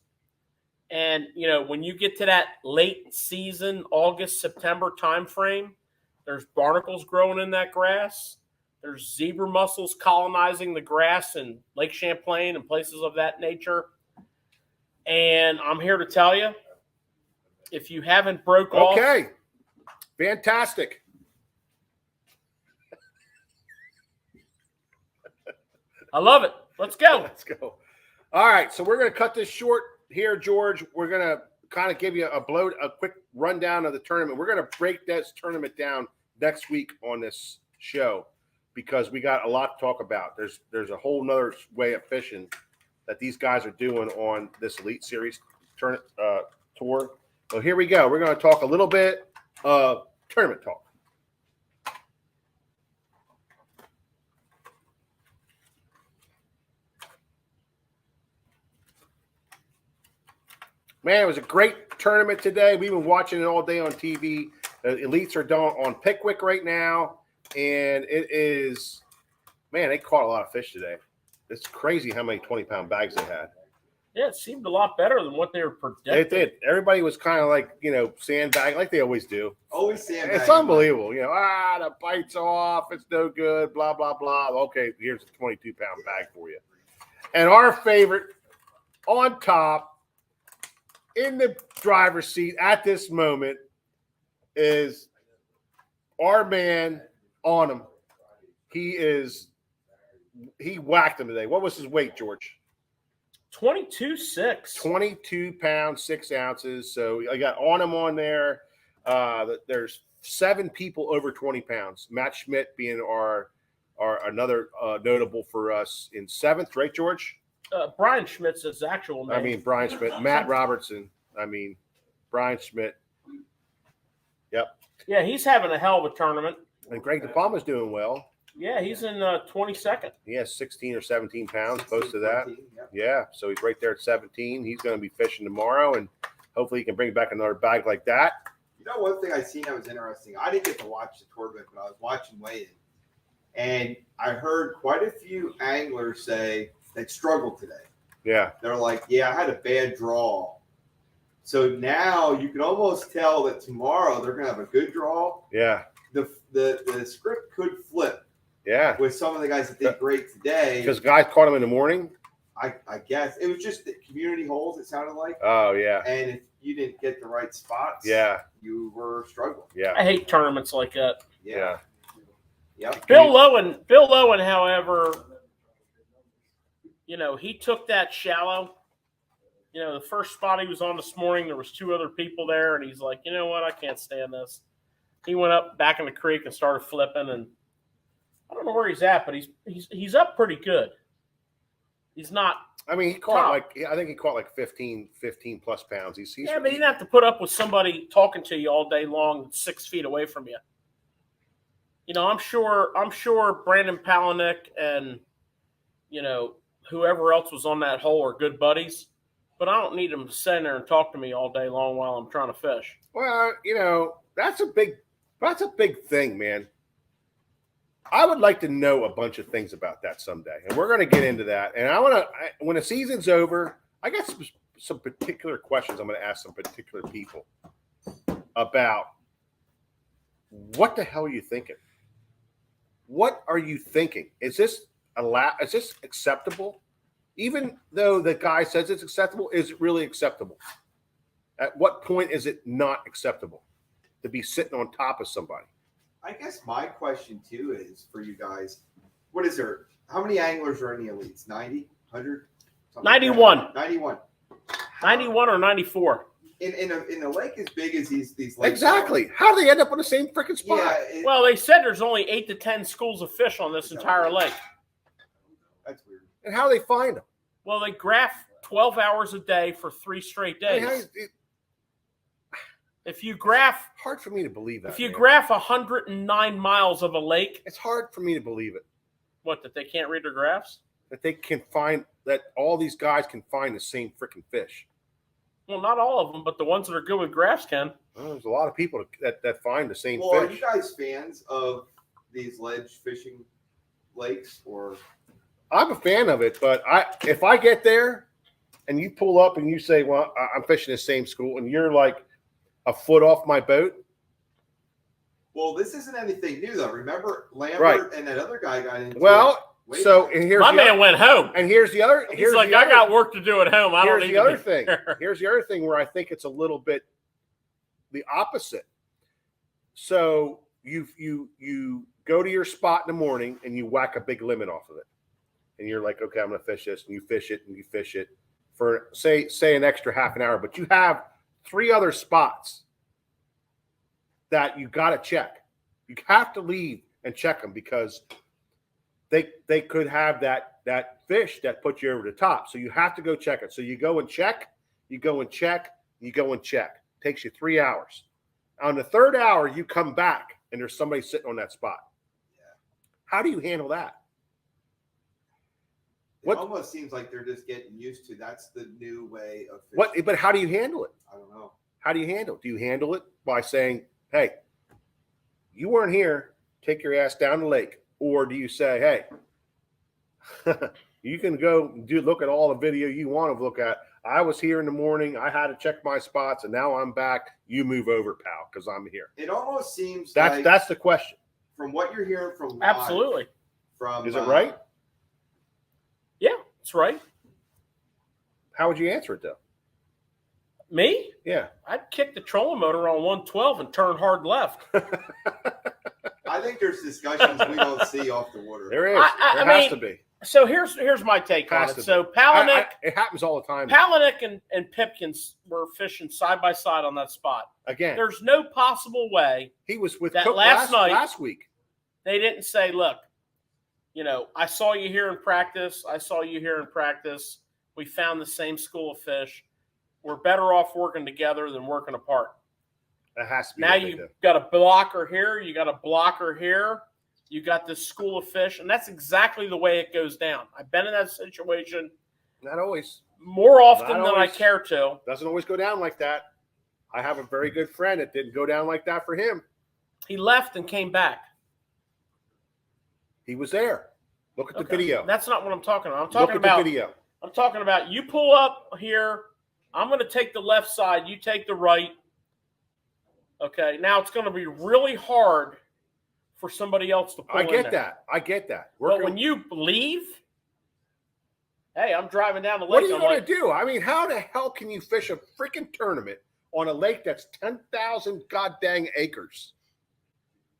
And, when you get to that late season, August, September timeframe, there's barnacles growing in that grass. There's zebra mussels colonizing the grass in Lake Champlain and places of that nature. And I'm here to tell you, if you haven't broke off. okay, fantastic. I love it. Let's go. Let's go. All right, so we're going to cut this short here, George. We're going to kind of give you a quick rundown of the tournament. We're going to break this tournament down next week on this show because we got a lot to talk about. There's a whole nother way of fishing that these guys are doing on this Elite Series tour. So here we go. We're going to talk a little bit of tournament talk. Man, it was a great tournament today. We've been watching it all day on TV. The Elites are down on Pickwick right now, and it is, man, they caught a lot of fish today. It's crazy how many 20-pound bags they had. Yeah, it seemed a lot better than what they were predicting. It did. Everybody was kind of like, sandbag like they always do. Always sandbagging. It's unbelievable. The bite's off. It's no good. Blah, blah, blah. Okay, here's a 22-pound bag for you. And our favorite on top, in the driver's seat at this moment, is our man on him, he whacked him today. What was his weight, George? 22.6. 22 pounds, 6 ounces. So I got on him on there. There's 7 people over 20 pounds. Matt Schmidt being our another notable for us in 7th, right, George? Brian Schmidt's his actual name. I mean, Brian Schmidt. Matt Robertson. I mean, Brian Schmidt. Yep. Yeah, he's having a hell of a tournament. And Greg DePalma's doing well. Yeah, he's in 22nd. He has 16 or 17 pounds, close to that. 14, yep. Yeah, so he's right there at 17. He's going to be fishing tomorrow, and hopefully he can bring back another bag like that. You know, one thing I seen that was interesting. I didn't get to watch the tournament, but I was watching weigh-in, and I heard quite a few anglers say they struggled today. Yeah. They're like, "Yeah, I had a bad draw." So now you can almost tell that tomorrow they're going to have a good draw. Yeah. The script could flip. Yeah. With some of the guys that did great today. Because guys caught him in the morning. I guess it was just the community holes, it sounded like. Oh, yeah. And if you didn't get the right spots, Yeah. you were struggling. Yeah. I hate tournaments like that. Yeah. Yep. Bill Lowen, however, he took that shallow. The first spot he was on this morning, there was 2 other people there, and he's like, you know what, I can't stand this. He went up back in the creek and started flipping, and I don't know where he's at, but he's up pretty good. He's not. I mean, he caught I think he caught like 15 plus pounds. He's but he didn't have to put up with somebody talking to you all day long, 6 feet away from you. I'm sure Brandon Palaniuk and whoever else was on that hole are good buddies, but I don't need them to sit there and talk to me all day long while I'm trying to fish. Well, that's a big thing, man. I would like to know a bunch of things about that someday, and we're going to get into that. And when the season's over, I got some particular questions I'm going to ask some particular people about what the hell are you thinking? What are you thinking? Is this acceptable? Even though the guy says it's acceptable, is it really acceptable? At what point is it not acceptable to be sitting on top of somebody? I guess my question, too, is for you guys, what is there? How many anglers are in the elites? 90? 100? 91. Like 91. 91 or 94. In a lake as big as these lakes. Exactly. How do they end up on the same freaking spot? Yeah, Well, they said there's only 8 to 10 schools of fish on this entire lake. That's weird. And how do they find them? Well, they graph 12 hours a day for 3 straight I mean, days. If you graph hard for me to believe that. If you man. graph 109 miles of a lake, It's hard for me to believe it. what, that they can't read their graphs? That they can find, that all these guys can find the same freaking fish. Well, not all of them, but the ones that are good with graphs can. Well, there's a lot of people that find the same Well, are fish. you guys fans of these ledge fishing lakes? Or I'm a fan of it, but if I get there and you pull up and you say, well, I'm fishing the same school, and you're like a foot off my boat. Well, this isn't anything new, though. Remember, Lambert Right. and that other guy got into it. Well, Wait a so minute. and here's My the man other, went home. and here's the other. He's Here's like, the I other, got work to do at home. I don't Here's need the to other be thing. here." Here's the other thing where I think it's a little bit the opposite. So you go to your spot in the morning and you whack a big limit off of it, and you're like, okay, I'm going to fish this, and you fish it and you fish it for say an extra half an hour, but you have 3 other spots that you got to check. You have to leave and check them because they could have that fish that put you over the top. So you have to go check it. So you go and check, you go and check, you go and check. Takes you 3 hours. On the 3rd hour, you come back and there's somebody sitting on that spot. Yeah. How do you handle that? It What- almost seems like they're just getting used to that's the new way of fishing. What? But how do you handle it? I don't know. How do you handle it? Do you handle it by saying, hey, you weren't here, take your ass down the lake? Or do you say, hey, you can go look at all the video you want to look at. I was here in the morning. I had to check my spots, and now I'm back. You move over, pal, because I'm here. It almost seems That's the question. from what you're hearing from live, Absolutely. from Is it right? Yeah, that's right. How would you answer it, though? Me? Yeah. I'd kick the trolling motor on 112 and turn hard left. I I think there's discussions we don't see off the water. There is. I There has mean, to be. So here's my take on Has it. to So be. Palaniuk, It happens all the time. and Pipkins were fishing side by side on that spot. Again, There's no possible way he was with that Cook last night- last week. they didn't say, look, I saw you here in practice. I saw you here in practice. We found the same school of fish. We're better off working together than working apart. That has to be. Now what they you've do. got a blocker here. You got a blocker here. You got this school of fish. And that's exactly the way it goes down. I've been in that situation Not always. more often Not than I always. care to. Doesn't always go down like that. I have a very good friend that didn't go down like that for him. He left and came back. He was there. Look at the Okay. video. That's not what I'm talking about. I'm Look talking at about the video. I'm talking about you pull up here. I'm going to take the left side. You take the right. Okay. Now it's going to be really hard for somebody else to pull I in get there. that. I get that. But when you leave, hey, I'm driving down the lake. what are you I'm going like, to do? I mean, how the hell can you fish a freaking tournament on a lake that's 10,000 goddamn acres?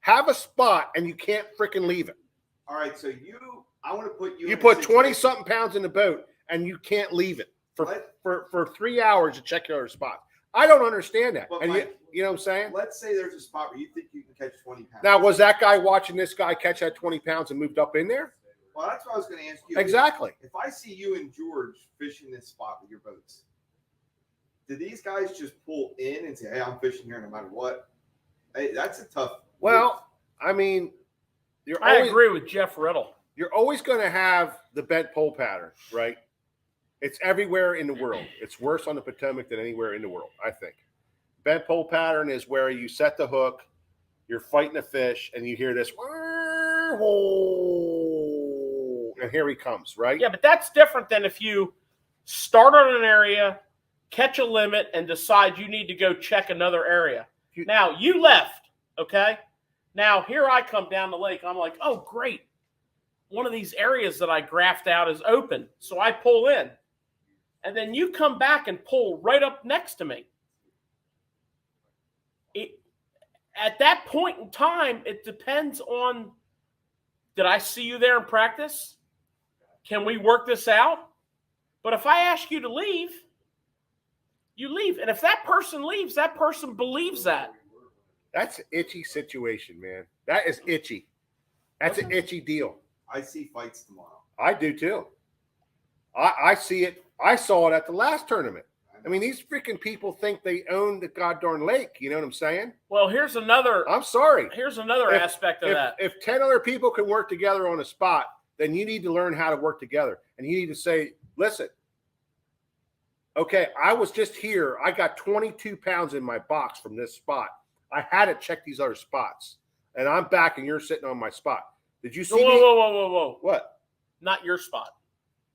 Have a spot and you can't freaking leave it. All right, so I want to put you. You in a put situation- 20-something pounds in the boat and you can't leave it for 3 hours to check your other spot. I don't understand that. But And Mike, you know what I'm saying? Let's say there's a spot where you think you can catch 20 pounds. Now, was that guy watching this guy catch that 20 pounds and moved up in there? Well, that's what I was going to ask you. Exactly. If I see you and George fishing this spot with your boats, do these guys just pull in and say, hey, I'm fishing here no matter what? Hey, that's a tough. Well, I mean, I agree with Jeff Riddle. You're always going to have the bent pole pattern, right? It's everywhere in the world. It's worse on the Potomac than anywhere in the world, I think. Bent pole pattern is where you set the hook, you're fighting a fish, and you hear this, and here he comes, right? Yeah, but that's different than if you start on an area, catch a limit, and decide you need to go check another area. Now, you left, okay? Now, here I come down the lake. I'm like, oh, great. One of these areas that I graphed out is open. So I pull in. And then you come back and pull right up next to me. At that point in time, it depends on, did I see you there in practice? Can we work this out? But if I ask you to leave, you leave. And if that person leaves, that person believes that. That's an itchy situation, man. That is itchy. That's an itchy deal. I see fights tomorrow. I do too. I see it. I saw it at the last tournament. I mean, these freaking people think they own the goddamn lake. You know what I'm saying? Well, here's another I'm sorry. aspect of that. If 10 other people can work together on a spot, then you need to learn how to work together. And you need to say, listen, okay, I was just here. I got 22 pounds in my box from this spot. I had to check these other spots. And I'm back and you're sitting on my spot. Did you see me? Whoa. What? Not your spot.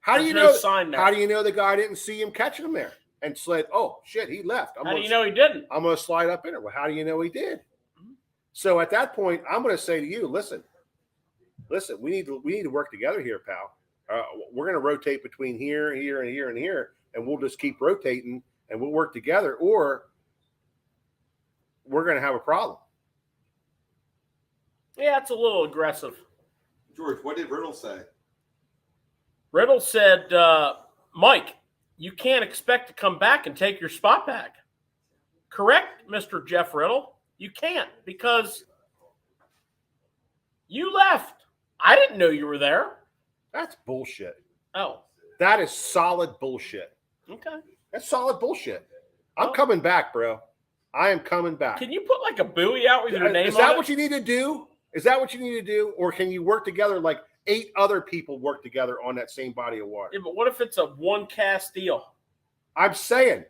How do you There's no know? sign there. How do you know the guy didn't see him catching him there and slid? Oh shit, he left. How do you know he didn't? I'm going to slide up in it. Well, how do you know he did? So at that point, I'm going to say to you, listen. We need to work together here, pal. We're going to rotate between here, here, and here, and here, and we'll just keep rotating and we'll work together, or we're going to have a problem. Yeah, it's a little aggressive. George, what did Riddle say? Riddle said, Mike, you can't expect to come back and take your spot back. Correct, Mr. Jeff Riddle? You can't, because you left. I didn't know you were there. That's bullshit. Oh, That is solid bullshit. okay. That's solid bullshit. I'm coming back, bro. I am coming back. Can you put like a buoy out with your name Is on that it? what you need to do? Is that what you need to do? Or can you work together like 8 other people work together on that same body of water? Yeah, but what if it's a one cast deal? I'm saying,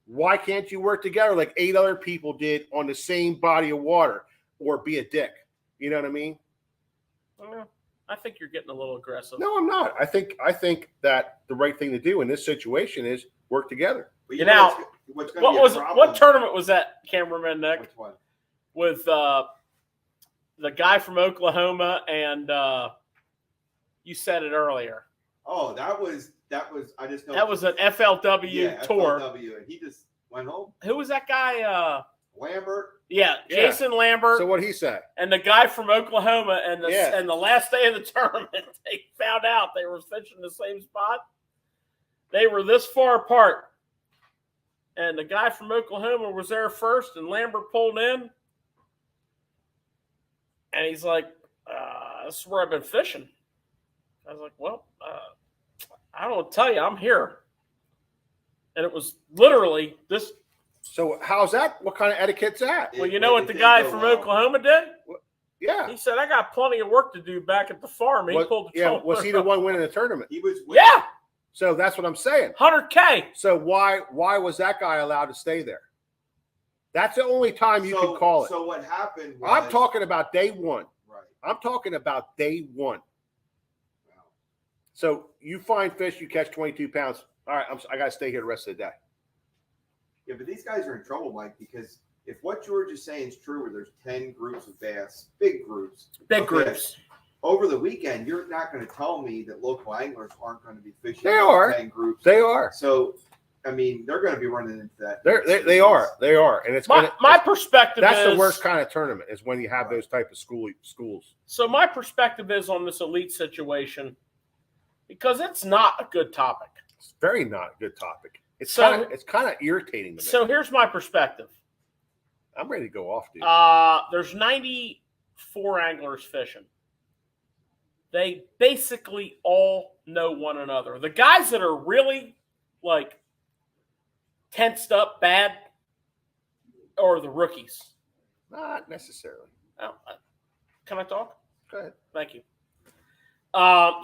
why can't you work together like 8 other people did on the same body of water, or be a dick? You know what I mean? I think you're getting a little aggressive. No, I'm not. I think that the right thing to do in this situation is work together. But You know, what's going to be a problem? what tournament was that, cameraman Nick? Which one? With the guy from Oklahoma, and you said it earlier. Oh, that was. I just know That was an FLW tour. FLW, and he just went home. Who was that guy? Lambert. Yeah, Yeah. Jason Lambert. So what'd he say? And the guy from Oklahoma, and the Yeah. and the last day of the tournament, they found out they were fishing the same spot. They were this far apart, and the guy from Oklahoma was there first, and Lambert pulled in, and he's like, "This is where I've been fishing." I was like, "Well, I don't know what to tell you. I'm here," and it was literally this. So how's that? What kind of etiquette's that? Well, you know what the guy from Oklahoma did? Yeah. He said, "I got plenty of work to do back at the farm." He pulled the troller. Was he the one winning the tournament? He was. Yeah. So that's what I'm saying. 100K. So why was that guy allowed to stay there? That's the only time you can call it. So what happened was, I'm talking about day one. Right. I'm talking about day one. Wow. So you find fish, you catch 22 pounds. All right, I got to stay here the rest of the day. Yeah, but these guys are in trouble, Mike, because if what George is saying is true, where there's 10 groups of bass, big groups, over the weekend, you're not going to tell me that local anglers aren't going to be fishing. They are. 10 groups. They are. So, I mean, they're going to be running into that. They are, and it's my perspective. That's is, the worst kind of tournament is when you have those type of schools. So my perspective is on this elite situation, because it's not a good topic. It's very not a good topic. It's So- kind of irritating to me. So here's my perspective. I'm ready to go off, dude. There's 94 anglers fishing. They basically all know one another. The guys that are really like tensed up bad are the rookies. Not necessarily. Oh, can I talk? Go ahead. Thank you.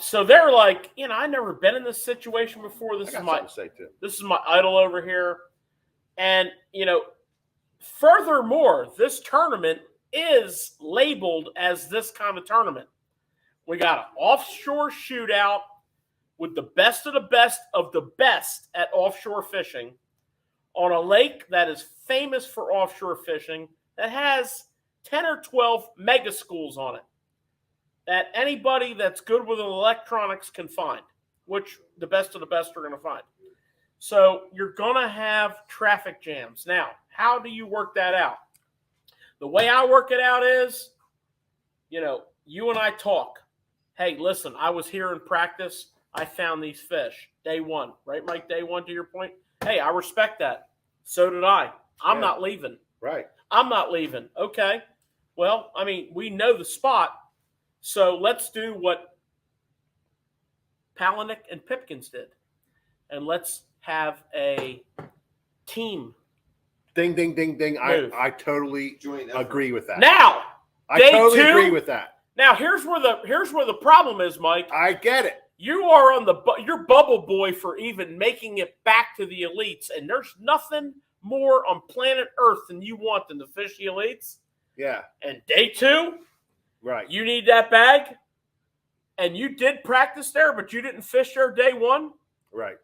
So they're like, I've never been in this situation before. I got something to say too. This is my idol over here. And, furthermore, this tournament is labeled as this kind of tournament. We got an offshore shootout with the best of the best at offshore fishing on a lake that is famous for offshore fishing that has 10 or 12 mega schools on it that anybody that's good with electronics can find, which the best of the best are going to find. So you're going to have traffic jams. Now, how do you work that out? The way I work it out is, you and I talk. Hey, listen, I was here in practice. I found these fish. Day one, right, Mike? Day one, to your point. Hey, I respect that. So did I. I'm not leaving. Right. I'm not leaving. Okay. Well, we know the spot. So let's do what Palaniuk and Pipkins did. And let's have a team. Ding, ding, ding, ding. Move. I totally agree with that. Now, I day totally two, agree with that. Now, here's where the problem is, Mike. I get it. You are on you're bubble boy for even making it back to the elites, and there's nothing more on planet Earth than you want than to fish the elites. Yeah. And day two, right. You need that bag, and you did practice there, but you didn't fish there day one. Right.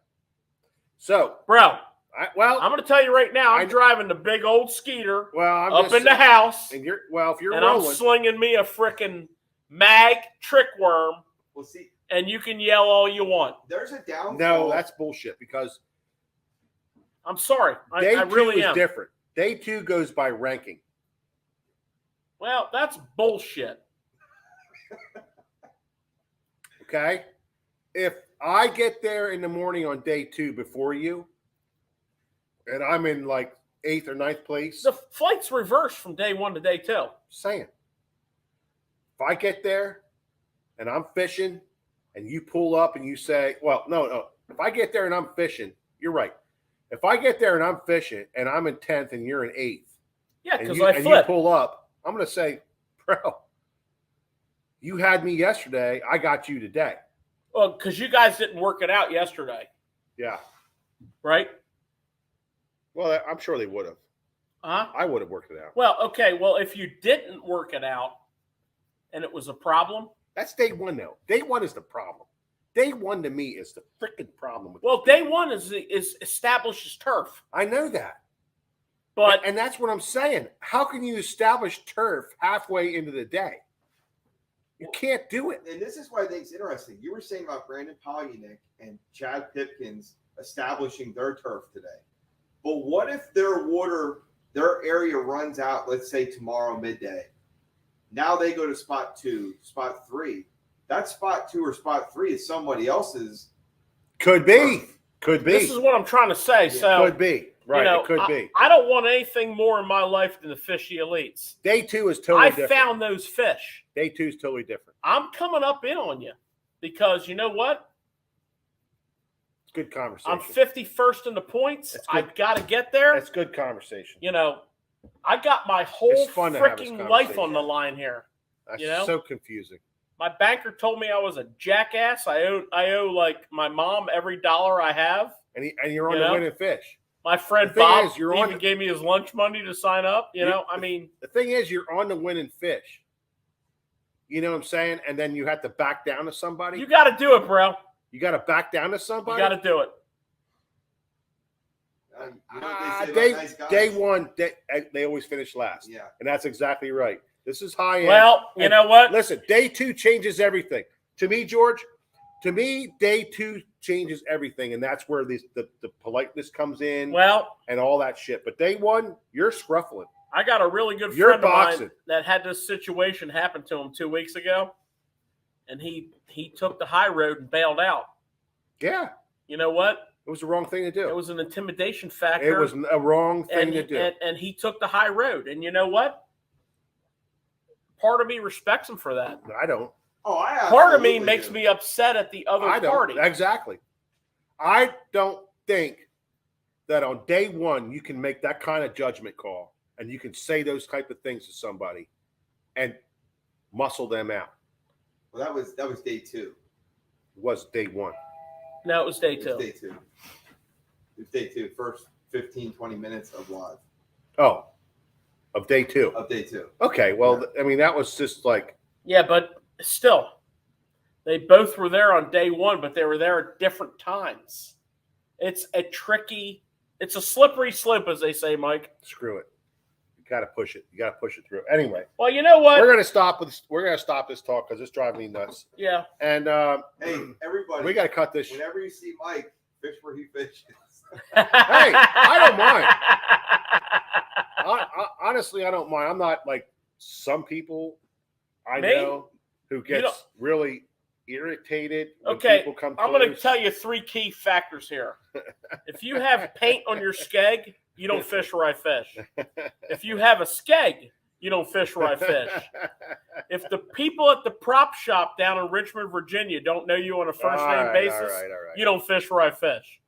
So, bro, I'm going to tell you right now, I'm driving the big old Skeeter up in the house, and if you're and rolling, I'm slinging me a freaking mag trick worm. Well, see, and you can yell all you want. There's a downfall. No, that's bullshit because I'm sorry. I really day 2 is am. different. Day 2 goes by ranking. Well, that's bullshit. Okay? If I get there in the morning on day 2 before you, and I'm in like 8th or 9th place. The flight's reversed from day 1 to day 2. Saying. If I get there and I'm fishing and you pull up and you say, well, no. If I get there and I'm fishing, you're right. If I get there and I'm fishing and I'm in 10th and you're in 8th. Yeah, because and you pull up, I'm going to say, bro, you had me yesterday. I got you today. Well, because you guys didn't work it out yesterday. Yeah. Right? Well, I'm sure they would have. Huh? I would have worked it out. Well, okay. Well, if you didn't work it out and it was a problem. That's day 1, though. Day 1 is the problem. Day 1 to me is the freaking problem. Well, day 1 is establishes turf. I know that. But and that's what I'm saying. How can you establish turf halfway into the day? You can't do it. And this is why I think it's interesting. You were saying about Brandon Palaniuk and Chad Pipkins establishing their turf today. But what if their water their area runs out, let's say tomorrow midday. Now they go to spot 2, spot 3. That spot 2 or spot 3 is somebody else's. Could be. Could be. This is what I'm trying to say. Yeah. So Could be. Right. It could be. I don't want anything more in my life than to fish the elites. Day 2 is totally different. I found those fish. Day 2 is totally different. I'm coming up in on you because you know what? It's good conversation. I'm 51st in the points. I've got to get there. That's good conversation. You know, I got my whole fun to have this freaking life conversation. on the line here. That's you know? so confusing. My banker told me I was a jackass. I owe like my mom every dollar I have. And you're on the winning fish. My friend Bob even gave me his lunch money to sign up. You know, I mean. The thing is, you're on the winning fish. You know what I'm saying? And then you have to back down to somebody. You got to do it, bro. You got to back down to somebody? You got to do it. You know what they say about nice guys? Day 1, they always finish last. Yeah. And that's exactly right. This is high end. Well, you know what? Listen, day 2 changes everything. To me, George, day 2 changes everything. And that's where the politeness comes in. Well, and all that shit. But day 1, you're scruffling. I got a really good You're friend of boxing. mine that had this situation happen to him 2 weeks ago. And he took the high road and bailed out. Yeah. You know what? It was the wrong thing to do. It was an intimidation factor. It was a wrong thing to do. And he took the high road. And you know what? Part of me respects him for that. I don't. Oh, Part of me makes me upset at the other party. Exactly. I don't think that on day 1 you can make that kind of judgment call and you can say those type of things to somebody and muscle them out. Well, that was day 2. It was day 1. No, it was day 2. It was day 2. It was day 2. First 15, 20 minutes of live. Oh, of day 2. Of day 2. Okay, well, I mean, that was just like. Yeah, but still, they both were there on day 1, but they were there at different times. It's a slippery slope, as they say, Mike. Screw it. You got to push it. You got to push it through. Anyway. Well, you know what? We're gonna stop this talk because it's driving me nuts. Yeah. And hey, everybody, we got to cut this. Whenever you see Mike, fish where he fishes. Hey, I don't mind. Honestly, I don't mind. I'm not like some people I know who gets really irritated when people come close. I'm going to tell you 3 key factors here. If you have paint on your skeg, you don't fish where I fish. If you have a skeg, you don't fish where I fish. If the people at the prop shop down in Richmond, Virginia don't know you on a first-name basis, you don't fish where I fish.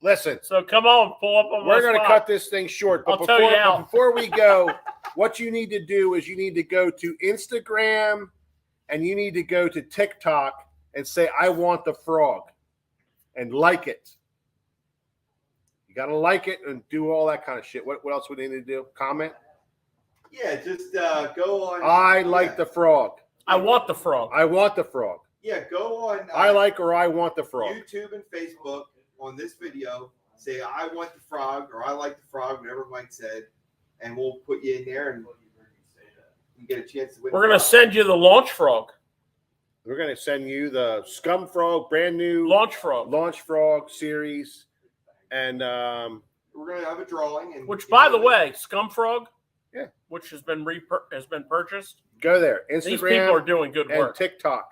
Listen. So come on, pull up on my We're going to cut this thing short. But before we go, what you need to do is you need to go to Instagram and you need to go to TikTok and say, I want the frog, and like it. You got to like it and do all that kind of shit. What else would they need to do? Comment? Yeah, just go on. I like the frog. I want the frog. I want the frog. Yeah, go on. I like or I want the frog. YouTube and Facebook on this video. Say, I want the frog or I like the frog, whatever Mike said. And we'll put you in there and you get a chance to win. We're going to send you the launch frog. We're going to send you the Scum Frog, brand new Launch Frog series. And we're going to have a drawing. And which, by the way, Scum Frog, which has been purchased. Go there. Instagram. These people are doing good work. TikTok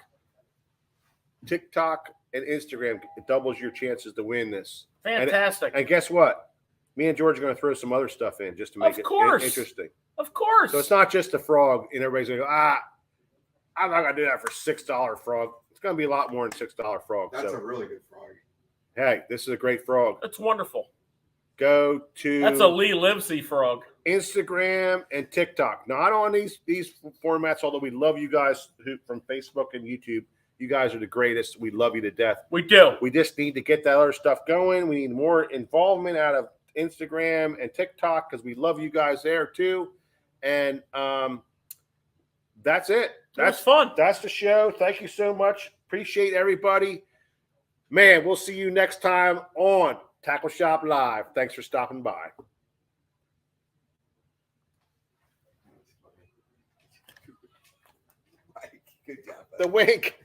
and Instagram, it doubles your chances to win this. Fantastic. And guess what? Me and George are going to throw some other stuff in just to make it interesting. Of course. So it's not just the frog, and everybody's going to go, I'm not going to do that for $6 frog. It's going to be a lot more than $6 frog. That's a really good frog. Hey, this is a great frog. It's wonderful. Go to That's a Lee Livesey frog. Instagram and TikTok. Not on these formats, although we love you guys from Facebook and YouTube. You guys are the greatest. We love you to death. We do. We just need to get that other stuff going. We need more involvement out of Instagram and TikTok because we love you guys there too. And that's it. That's fun. That's the show. Thank you so much. Appreciate everybody. Man, we'll see you next time on Tackle Shop Live. Thanks for stopping by. Good job. The wink.